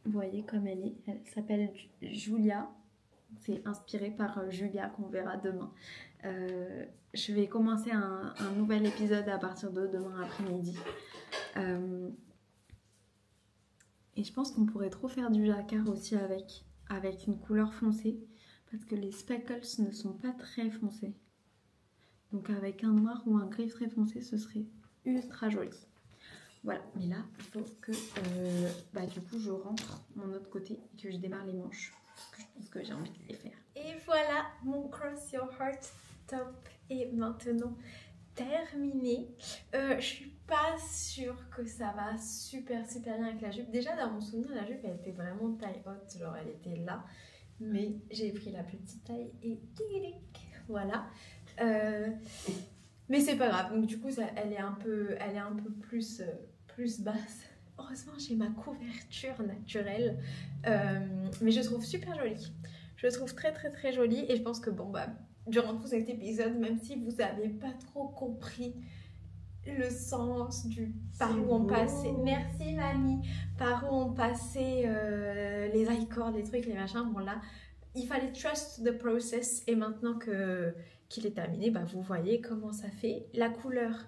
Vous voyez comme elle est. Elle s'appelle Julia. C'est inspiré par Julia qu'on verra demain. Je vais commencer un nouvel épisode à partir de demain après-midi. Et je pense qu'on pourrait trop faire du jacquard aussi avec une couleur foncée. Parce que les speckles ne sont pas très foncés. Donc avec un noir ou un gris très foncé, ce serait ultra joli. Voilà, mais là, il faut que du coup je rentre mon autre côté et que je démarre les manches. Parce que je pense que j'ai envie de les faire. Et voilà, mon Cross Your Heart top est maintenant terminé. Je suis pas sûre que ça va super bien avec la jupe. Déjà dans mon souvenir, la jupe elle était vraiment taille haute, genre elle était là. Mais j'ai pris la petite taille et voilà. Mais c'est pas grave, donc du coup elle est un peu plus basse. Heureusement j'ai ma couverture naturelle, mais je trouve super jolie. Je trouve très jolie et je pense que durant tout cet épisode, même si vous n'avez pas trop compris le sens par où on passait, merci mamie, par où on passait les i-cords, les trucs, les machins, bon là il fallait trust the process et maintenant qu'il est terminé, vous voyez comment ça fait. La couleur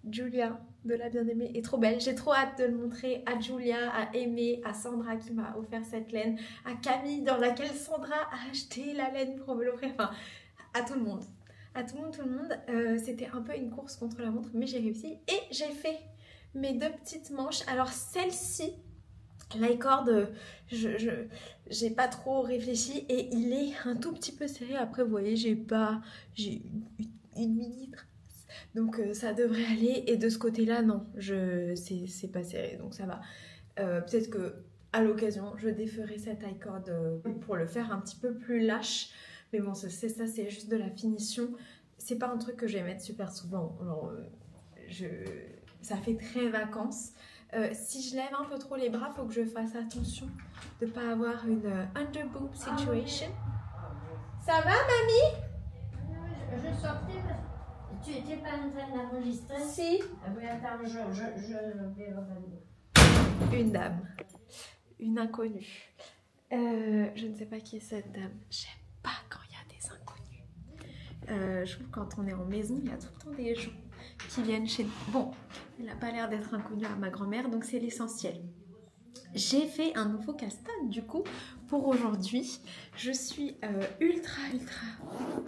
Julia de la bien-aimée est trop belle. J'ai trop hâte de le montrer à Julia, à Aimée, à Sandra qui m'a offert cette laine, à Camille dans laquelle Sandra a acheté la laine pour me l'offrir, enfin à tout le monde. À tout le monde. C'était un peu une course contre la montre, mais j'ai réussi et j'ai fait mes 2 petites manches. Alors celle-ci, l'i-cord, j'ai pas trop réfléchi et il est un tout petit peu serré. Après vous voyez j'ai une mini trace, donc ça devrait aller. Et de ce côté là non, c'est pas serré, donc ça va. Peut-être que à l'occasion je déferai cet i-cord pour le faire un petit peu plus lâche, mais bon c'est juste de la finition. C'est pas un truc que je vais mettre super souvent. Alors, ça fait très vacances. Si je lève un peu trop les bras, il faut que je fasse attention de ne pas avoir une underboob situation. Ça va, mamie? Je sortais parce que tu n'étais pas en train d'enregistrer. Si. Ah oui, attends, je vais revenir. Une dame. Une inconnue. Je ne sais pas qui est cette dame. J'aime pas quand il y a des inconnus. Je trouve que quand on est en maison, il y a tout le temps des gens qui viennent chez nous. Bon, elle n'a pas l'air d'être inconnue à ma grand-mère, donc c'est l'essentiel. J'ai fait un nouveau casse-tête du coup pour aujourd'hui. Je suis ultra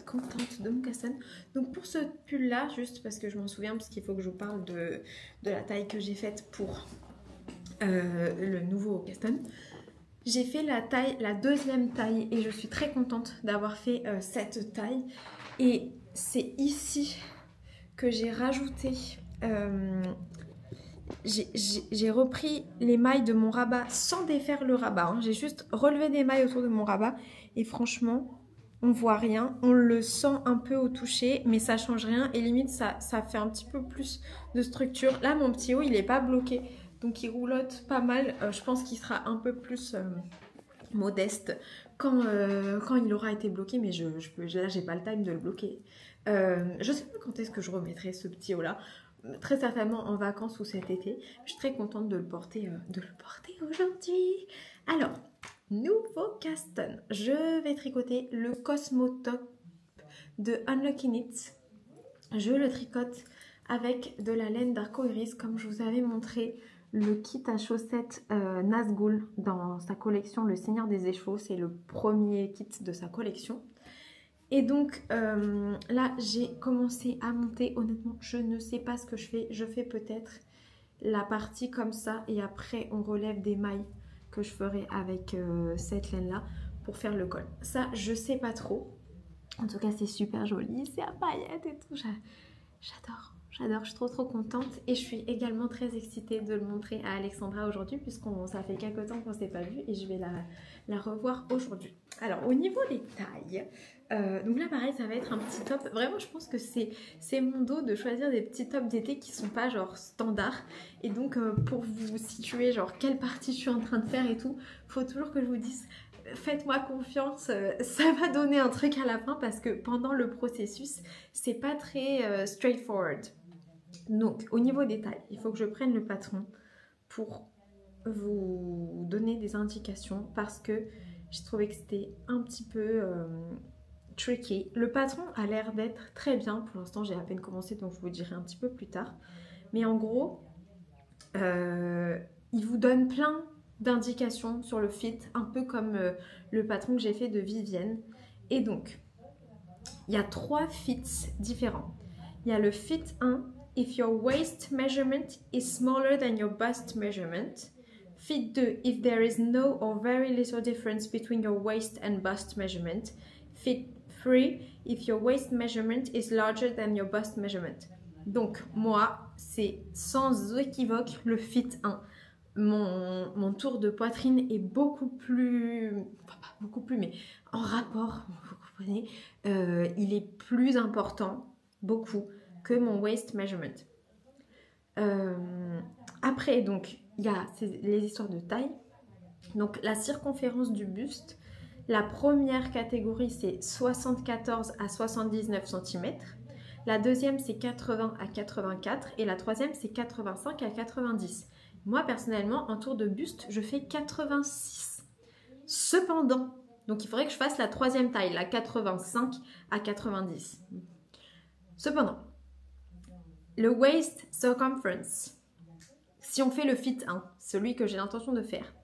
contente de mon casse-tête. Donc pour ce pull là, juste parce que je m'en souviens, parce qu'il faut que je vous parle de la taille que j'ai faite pour le nouveau casse-tête. J'ai fait la 2e taille et je suis très contente d'avoir fait cette taille. Et c'est ici que j'ai rajouté, j'ai repris les mailles de mon rabat sans défaire le rabat, hein. J'ai juste relevé des mailles autour de mon rabat et franchement on voit rien, on le sent un peu au toucher mais ça change rien et limite ça fait un petit peu plus de structure. Là mon petit haut il est pas bloqué donc il roulotte pas mal, je pense qu'il sera un peu plus modeste quand il aura été bloqué, mais là j'ai pas le time de le bloquer. Je sais pas quand est-ce que je remettrai ce petit haut là, très certainement en vacances ou cet été. Je suis très contente de le porter aujourd'hui. Alors, nouveau cast-on, je vais tricoter le Cosmo Top de Unlucky Knits. Je le tricote avec de la laine d'Arco Iris comme je vous avais montré le kit à chaussettes Nazgul dans sa collection Le Seigneur des Échevaux. C'est le premier kit de sa collection. Et donc là j'ai commencé à monter. Honnêtement je ne sais pas ce que je fais. Je fais peut-être la partie comme ça et après on relève des mailles que je ferai avec cette laine là pour faire le col. Ça je sais pas trop. En tout cas c'est super joli, c'est à paillettes et tout. J'adore. J'adore, je suis trop contente et je suis également très excitée de le montrer à Alexandra aujourd'hui puisqu'on ça fait quelques temps qu'on ne s'est pas vu et je vais la revoir aujourd'hui. Alors au niveau des tailles, donc là pareil ça va être un petit top. Vraiment je pense que c'est mon dos de choisir des petits tops d'été qui sont pas genre standards. Et donc pour vous situer genre quelle partie je suis en train de faire et tout, faut toujours que je vous dise faites-moi confiance, ça va donner un truc à la fin parce que pendant le processus c'est pas très straightforward. Donc au niveau des tailles, il faut que je prenne le patron pour vous donner des indications parce que j'ai trouvé que c'était un petit peu tricky. Le patron a l'air d'être très bien, pour l'instant j'ai à peine commencé donc je vous dirai un petit peu plus tard. Mais en gros, il vous donne plein d'indications sur le fit, un peu comme le patron que j'ai fait de Vivienne. Et donc, il y a 3 fits différents. Il y a le fit 1, if your waist measurement is smaller than your bust measurement. Fit 2, if there is no or very little difference between your waist and bust measurement. Fit 3, if your waist measurement is larger than your bust measurement. Donc, moi, c'est sans équivoque le fit 1. Mon tour de poitrine est beaucoup plus, enfin pas beaucoup plus, mais en rapport, vous comprenez, il est plus important, beaucoup, que mon waist measurement. Après, donc, il y a les histoires de taille. Donc, la circonférence du buste, la première catégorie, c'est 74 à 79 cm. La deuxième, c'est 80 à 84. Et la troisième, c'est 85 à 90. Moi, personnellement, en tour de buste, je fais 86. Cependant, donc il faudrait que je fasse la troisième taille, la 85 à 90. Cependant, le waist circumference, si on fait le fit 1, celui que j'ai l'intention de faire,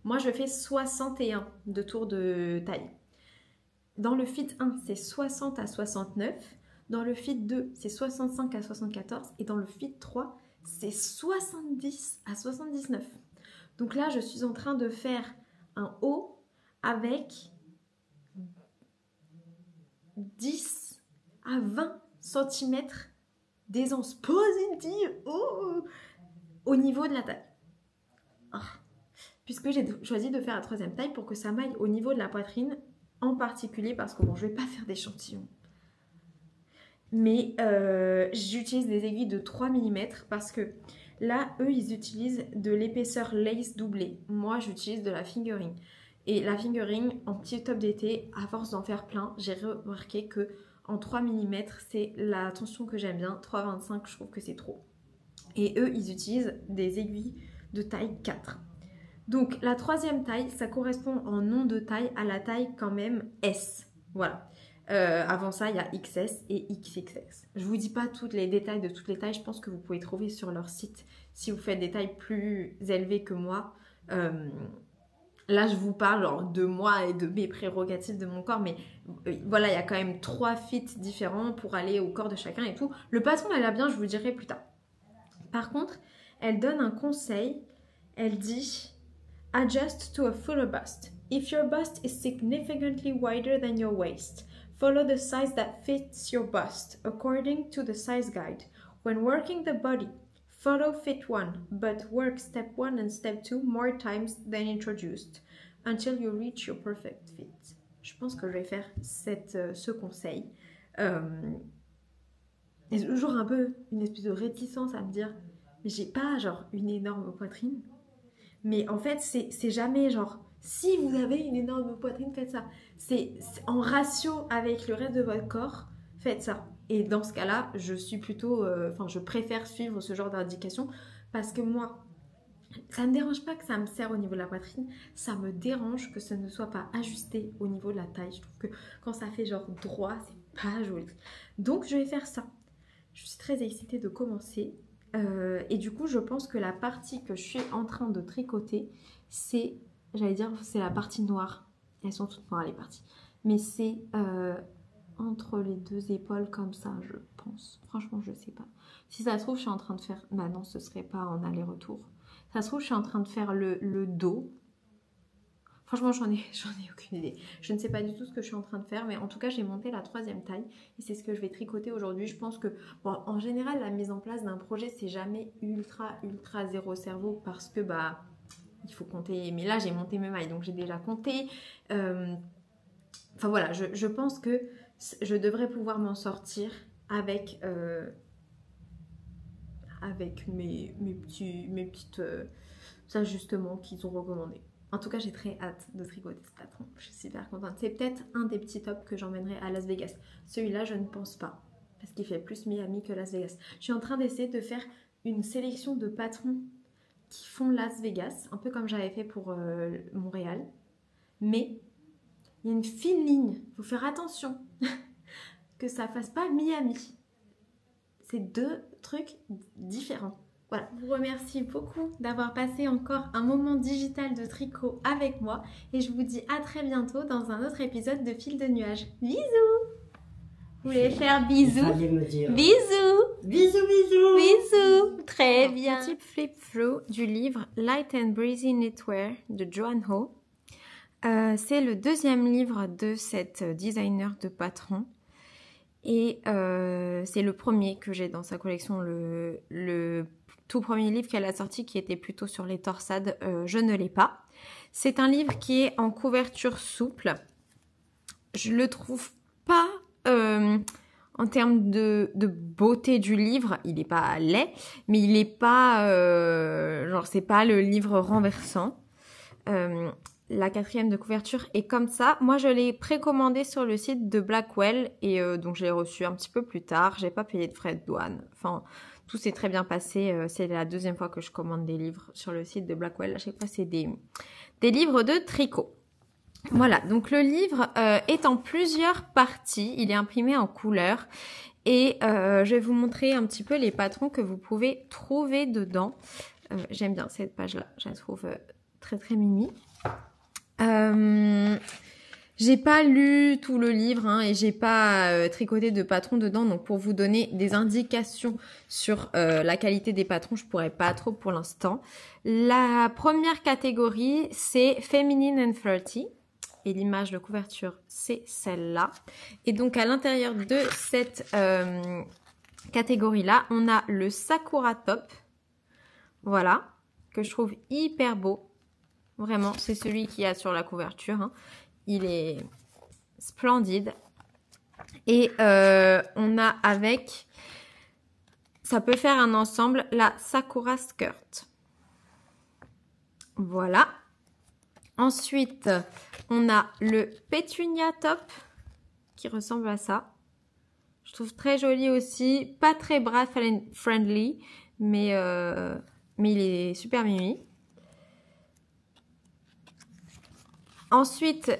moi je fais 61 de tour de taille. Dans le fit 1, c'est 60 à 69. Dans le fit 2, c'est 65 à 74. Et dans le fit 3, c'est 70 à 79. Donc là, je suis en train de faire un haut avec 10 à 20 cm d'aisance positive au niveau de la taille. Puisque j'ai choisi de faire la troisième taille pour que ça m'aille au niveau de la poitrine en particulier parce que bon, je ne vais pas faire d'échantillon. Mais j'utilise des aiguilles de 3 mm parce que là, eux, ils utilisent de l'épaisseur lace doublée. Moi, j'utilise de la fingering. Et la fingering, en petit top d'été, à force d'en faire plein, j'ai remarqué que en 3 mm, c'est la tension que j'aime bien. 3,25, je trouve que c'est trop. Et eux, ils utilisent des aiguilles de taille 4. Donc, la troisième taille, ça correspond en nom de taille à la taille quand même S. Voilà. Avant ça, il y a XS et XXS. Je vous dis pas tous les détails de toutes les tailles. Je pense que vous pouvez trouver sur leur site si vous faites des tailles plus élevées que moi. Là, je vous parle genre, de moi et de mes prérogatives de mon corps. Mais voilà, il y a quand même 3 fits différents pour aller au corps de chacun et tout. Le patron, elle a bien, je vous dirai plus tard. Par contre, elle donne un conseil. Elle dit « Adjust to a fuller bust. If your bust is significantly wider than your waist, follow the size that fits your bust according to the size guide. When working the body, follow fit 1, but work step 1 and step 2 more times than introduced until you reach your perfect fit. » Je pense que je vais faire ce conseil. J'ai toujours un peu une espèce de réticence à me dire mais j'ai pas genre une énorme poitrine. Mais en fait, c'est jamais genre si vous avez une énorme poitrine, faites ça. C'est en ratio avec le reste de votre corps, faites ça. Et dans ce cas-là, je suis plutôt, je préfère suivre ce genre d'indication parce que moi, ça ne me dérange pas que ça me serre au niveau de la poitrine, ça me dérange que ça ne soit pas ajusté au niveau de la taille. Je trouve que quand ça fait genre droit, c'est pas joli. Donc je vais faire ça. Je suis très excitée de commencer. Et du coup, je pense que la partie que je suis en train de tricoter, c'est, j'allais dire, c'est la partie noire. Elles sont toutes noires les parties. Mais c'est entre les deux épaules comme ça, je pense. Franchement, je sais pas. Si ça se trouve, je suis en train de faire... Bah non, ce serait pas en aller-retour. Ça se trouve, je suis en train de faire le dos. Franchement, j'en ai aucune idée. Je ne sais pas du tout ce que je suis en train de faire, mais en tout cas, j'ai monté la 3e taille et c'est ce que je vais tricoter aujourd'hui. Je pense que, bon, en général, la mise en place d'un projet, c'est jamais ultra zéro cerveau parce que, bah, il faut compter. Mais là, j'ai monté mes mailles, donc j'ai déjà compté. Enfin voilà, je pense que je devrais pouvoir m'en sortir avec mes petites ajustements qu'ils ont recommandés. En tout cas, j'ai très hâte de tricoter ce patron. Je suis super contente. C'est peut-être un des petits tops que j'emmènerai à Las Vegas. Celui-là, je ne pense pas. Parce qu'il fait plus Miami que Las Vegas. Je suis en train d'essayer de faire une sélection de patrons qui font Las Vegas. Un peu comme j'avais fait pour Montréal. Mais il y a une fine ligne. Il faut faire attention que ça ne fasse pas Miami. C'est 2 trucs différents. Voilà, je vous remercie beaucoup d'avoir passé encore un moment digital de tricot avec moi et je vous dis à très bientôt dans un autre épisode de Fil de Nuages. Bisous! Vous voulez faire bisous? Bisous! Bisous, bisous! Bisous! Très bien! Petit flip through du livre Light and Breezy Knitwear de Joanne Ho. C'est le 2e livre de cette designer de patron. Et c'est le premier que j'ai dans sa collection, le tout premier livre qu'elle a sorti qui était plutôt sur les torsades, je ne l'ai pas. C'est un livre qui est en couverture souple. Je le trouve pas, en termes de beauté du livre, il n'est pas laid, mais il n'est pas, genre c'est pas le livre renversant. La 4e de couverture est comme ça. Moi, je l'ai précommandé sur le site de Blackwell et donc je l'ai reçu un petit peu plus tard. J'ai pas payé de frais de douane. Enfin, tout s'est très bien passé. C'est la 2e fois que je commande des livres sur le site de Blackwell. À chaque fois, c'est des livres de tricot. Voilà, donc le livre est en plusieurs parties. Il est imprimé en couleur et je vais vous montrer un petit peu les patrons que vous pouvez trouver dedans. J'aime bien cette page-là. Je la trouve très mimi. J'ai pas lu tout le livre hein, et j'ai pas tricoté de patrons dedans, donc pour vous donner des indications sur la qualité des patrons, je pourrais pas trop pour l'instant. La première catégorie, c'est Feminine and Flirty et l'image de couverture, c'est celle-là. Et donc à l'intérieur de cette catégorie-là, on a le Sakura Top, voilà, que je trouve hyper beau. Vraiment, c'est celui qu'il y a sur la couverture. Hein. Il est splendide. Et on a avec, ça peut faire un ensemble, la Sakura Skirt. Voilà. Ensuite, on a le Petunia Top qui ressemble à ça. Je trouve très joli aussi. Pas très bra friendly, mais il est super mimi. Ensuite,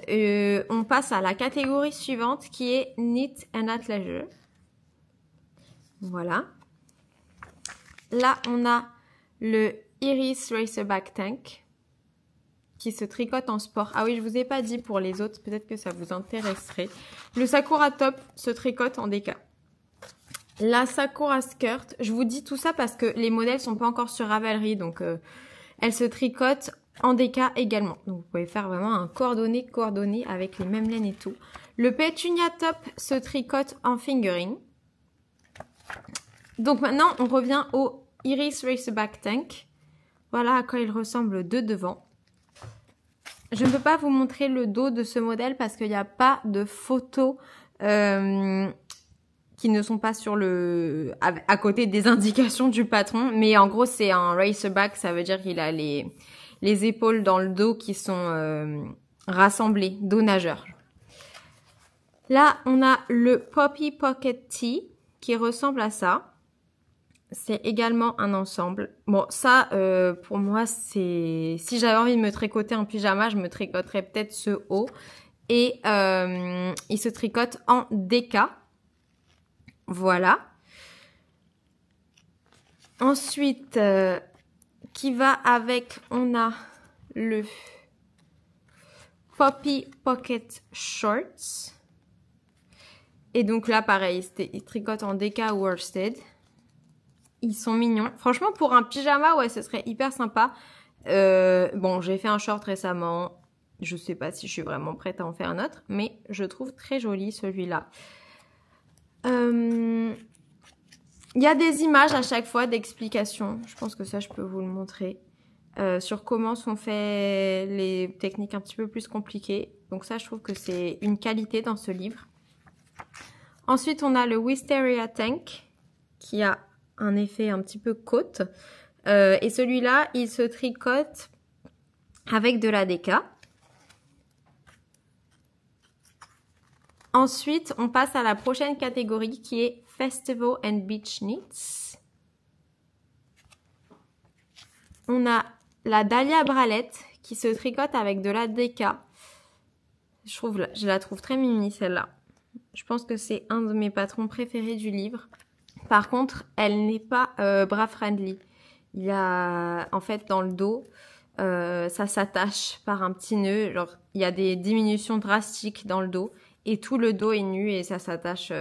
on passe à la catégorie suivante qui est Knit and Athleisure. Voilà. Là, on a le Iris Racerback Tank qui se tricote en sport. Ah oui, je vous ai pas dit pour les autres, peut-être que ça vous intéresserait. Le Sakura Top se tricote en DK. La Sakura Skirt, je vous dis tout ça parce que les modèles sont pas encore sur Ravelry, donc elle se tricote en DK également. Donc vous pouvez faire vraiment un coordonné avec les mêmes laines et tout. Le Petunia Top se tricote en fingering. Donc maintenant, on revient au Iris Racerback Tank. Voilà à quoi il ressemble de devant. Je ne peux pas vous montrer le dos de ce modèle parce qu'il n'y a pas de photos qui ne sont pas sur à côté des indications du patron. Mais en gros, c'est un racerback, ça veut dire qu'il a les épaules dans le dos qui sont rassemblées, dos nageur. Là, on a le Poppy Pocket Tee qui ressemble à ça. C'est également un ensemble. Bon, ça, pour moi, c'est... Si j'avais envie de me tricoter un pyjama, je me tricoterais peut-être ce haut. Et il se tricote en DK. Voilà. Ensuite, qui va avec, on a le Poppy Pocket Shorts. Et donc là, pareil, ils tricotent en DK worsted. Ils sont mignons. Franchement, pour un pyjama, ouais, ce serait hyper sympa. Bon, j'ai fait un short récemment. Je sais pas si je suis vraiment prête à en faire un autre, mais je trouve très joli celui-là. Il y a des images à chaque fois d'explications. Je pense que ça, je peux vous le montrer. Sur comment sont faites les techniques un petit peu plus compliquées. Donc ça, je trouve que c'est une qualité dans ce livre. Ensuite, on a le Wisteria Tank qui a un effet un petit peu côte. Et celui-là, il se tricote avec de la DK. Ensuite, on passe à la prochaine catégorie qui est Festival and Beach Knits. On a la Dahlia Bralette qui se tricote avec de la DK. Je la trouve très mimi celle-là. Je pense que c'est un de mes patrons préférés du livre. Par contre, elle n'est pas bra friendly. Il y a, en fait, dans le dos, ça s'attache par un petit nœud. Genre, il y a des diminutions drastiques dans le dos. Et tout le dos est nu et ça s'attache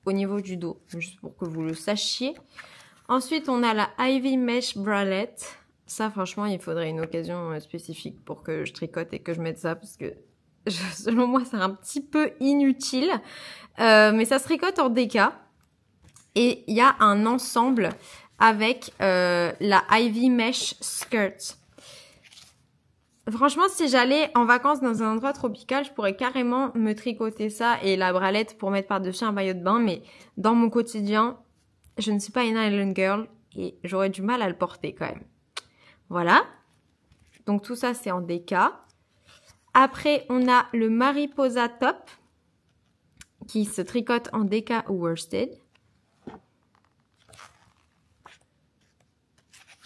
au niveau du dos. Juste pour que vous le sachiez. Ensuite, on a la Ivy Mesh Bralette. Ça, franchement, il faudrait une occasion spécifique pour que je tricote et que je mette ça. Parce que, selon moi, c'est un petit peu inutile. Mais ça se tricote en DK. Et il y a un ensemble avec la Ivy Mesh Skirt. Franchement, si j'allais en vacances dans un endroit tropical, je pourrais carrément me tricoter ça et la bralette pour mettre par-dessus un maillot de bain. Mais dans mon quotidien, je ne suis pas une island girl et j'aurais du mal à le porter quand même. Voilà. Donc tout ça, c'est en DK. Après, on a le Mariposa Top qui se tricote en DK worsted.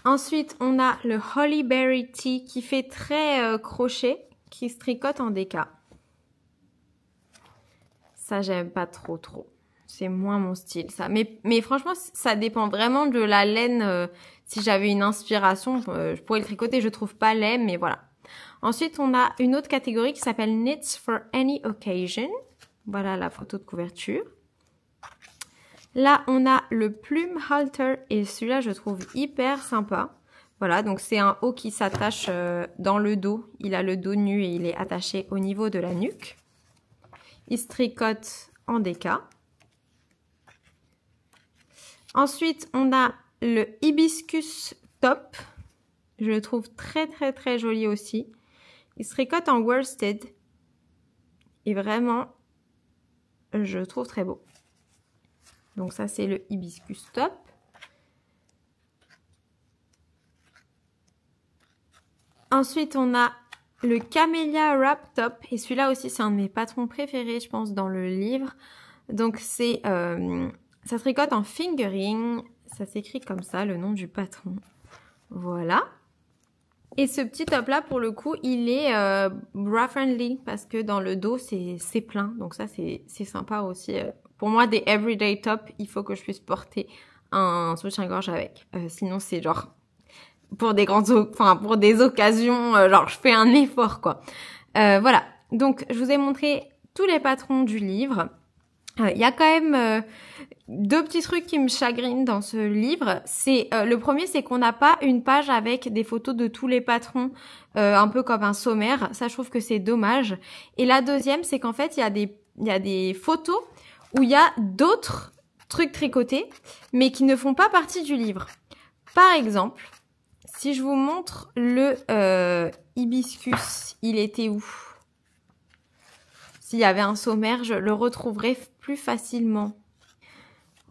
Ensuite, on a le Holly Berry Tea qui fait très crochet, qui se tricote en DK. Ça, j'aime pas trop. C'est moins mon style, ça. Mais franchement, ça dépend vraiment de la laine. Si j'avais une inspiration, je pourrais le tricoter. Je trouve pas laid, mais voilà. Ensuite, on a une autre catégorie qui s'appelle Knits for Any Occasion. Voilà la photo de couverture. Là, on a le Plume Halter et celui-là, je trouve hyper sympa. Voilà, donc c'est un haut qui s'attache dans le dos. Il a le dos nu et il est attaché au niveau de la nuque. Il se tricote en DK. Ensuite, on a le Hibiscus Top. Je le trouve très joli aussi. Il se tricote en worsted. Et vraiment, je le trouve très beau. Donc ça, c'est le Hibiscus Top. Ensuite, on a le Camellia Wrap Top. Et celui-là aussi, c'est un de mes patrons préférés, je pense, dans le livre. Donc, c'est ça se tricote en fingering. Ça s'écrit comme ça, le nom du patron. Voilà. Et ce petit top-là, pour le coup, il est bra-friendly. Parce que dans le dos, c'est plein. Donc ça, c'est sympa aussi. Pour moi, des everyday tops, il faut que je puisse porter un soutien-gorge avec. Sinon, c'est genre pour des pour des occasions, genre je fais un effort quoi. Voilà. Donc, je vous ai montré tous les patrons du livre. Il y a quand même deux petits trucs qui me chagrinent dans ce livre. C'est le premier, c'est qu'on n'a pas une page avec des photos de tous les patrons, un peu comme un sommaire. Ça, je trouve que c'est dommage. Et la deuxième, c'est qu'en fait, il y a des photos où il y a d'autres trucs tricotés, mais qui ne font pas partie du livre. Par exemple, si je vous montre le hibiscus, il était où? S'il y avait un sommaire, je le retrouverais plus facilement.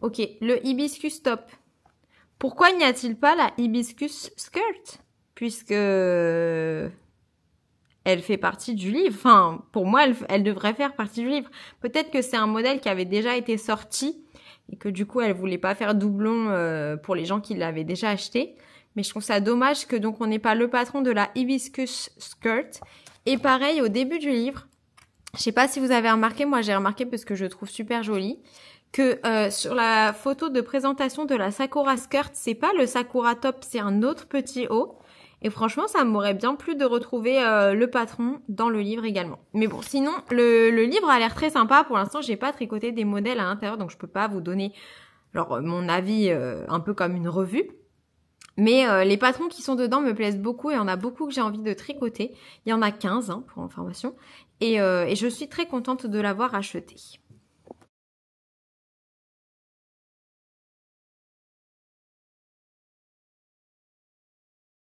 Ok, le hibiscus top. Pourquoi n'y a-t-il pas la hibiscus skirt? Puisque elle fait partie du livre. Enfin, pour moi, elle devrait faire partie du livre. Peut-être que c'est un modèle qui avait déjà été sorti et que du coup, elle voulait pas faire doublon pour les gens qui l'avaient déjà acheté. Mais je trouve ça dommage que donc on n'ait pas le patron de la hibiscus skirt. Et pareil, au début du livre, je sais pas si vous avez remarqué, moi j'ai remarqué parce que je trouve super joli, que sur la photo de présentation de la Sakura skirt, c'est pas le Sakura top, c'est un autre petit haut. Et franchement, ça m'aurait bien plu de retrouver le patron dans le livre également. Mais bon, sinon, le livre a l'air très sympa. Pour l'instant, j'ai pas tricoté des modèles à l'intérieur, donc je peux pas vous donner genre mon avis un peu comme une revue. Mais les patrons qui sont dedans me plaisent beaucoup et il y en a beaucoup que j'ai envie de tricoter. Il y en a 15 pour information. Et je suis très contente de l'avoir acheté.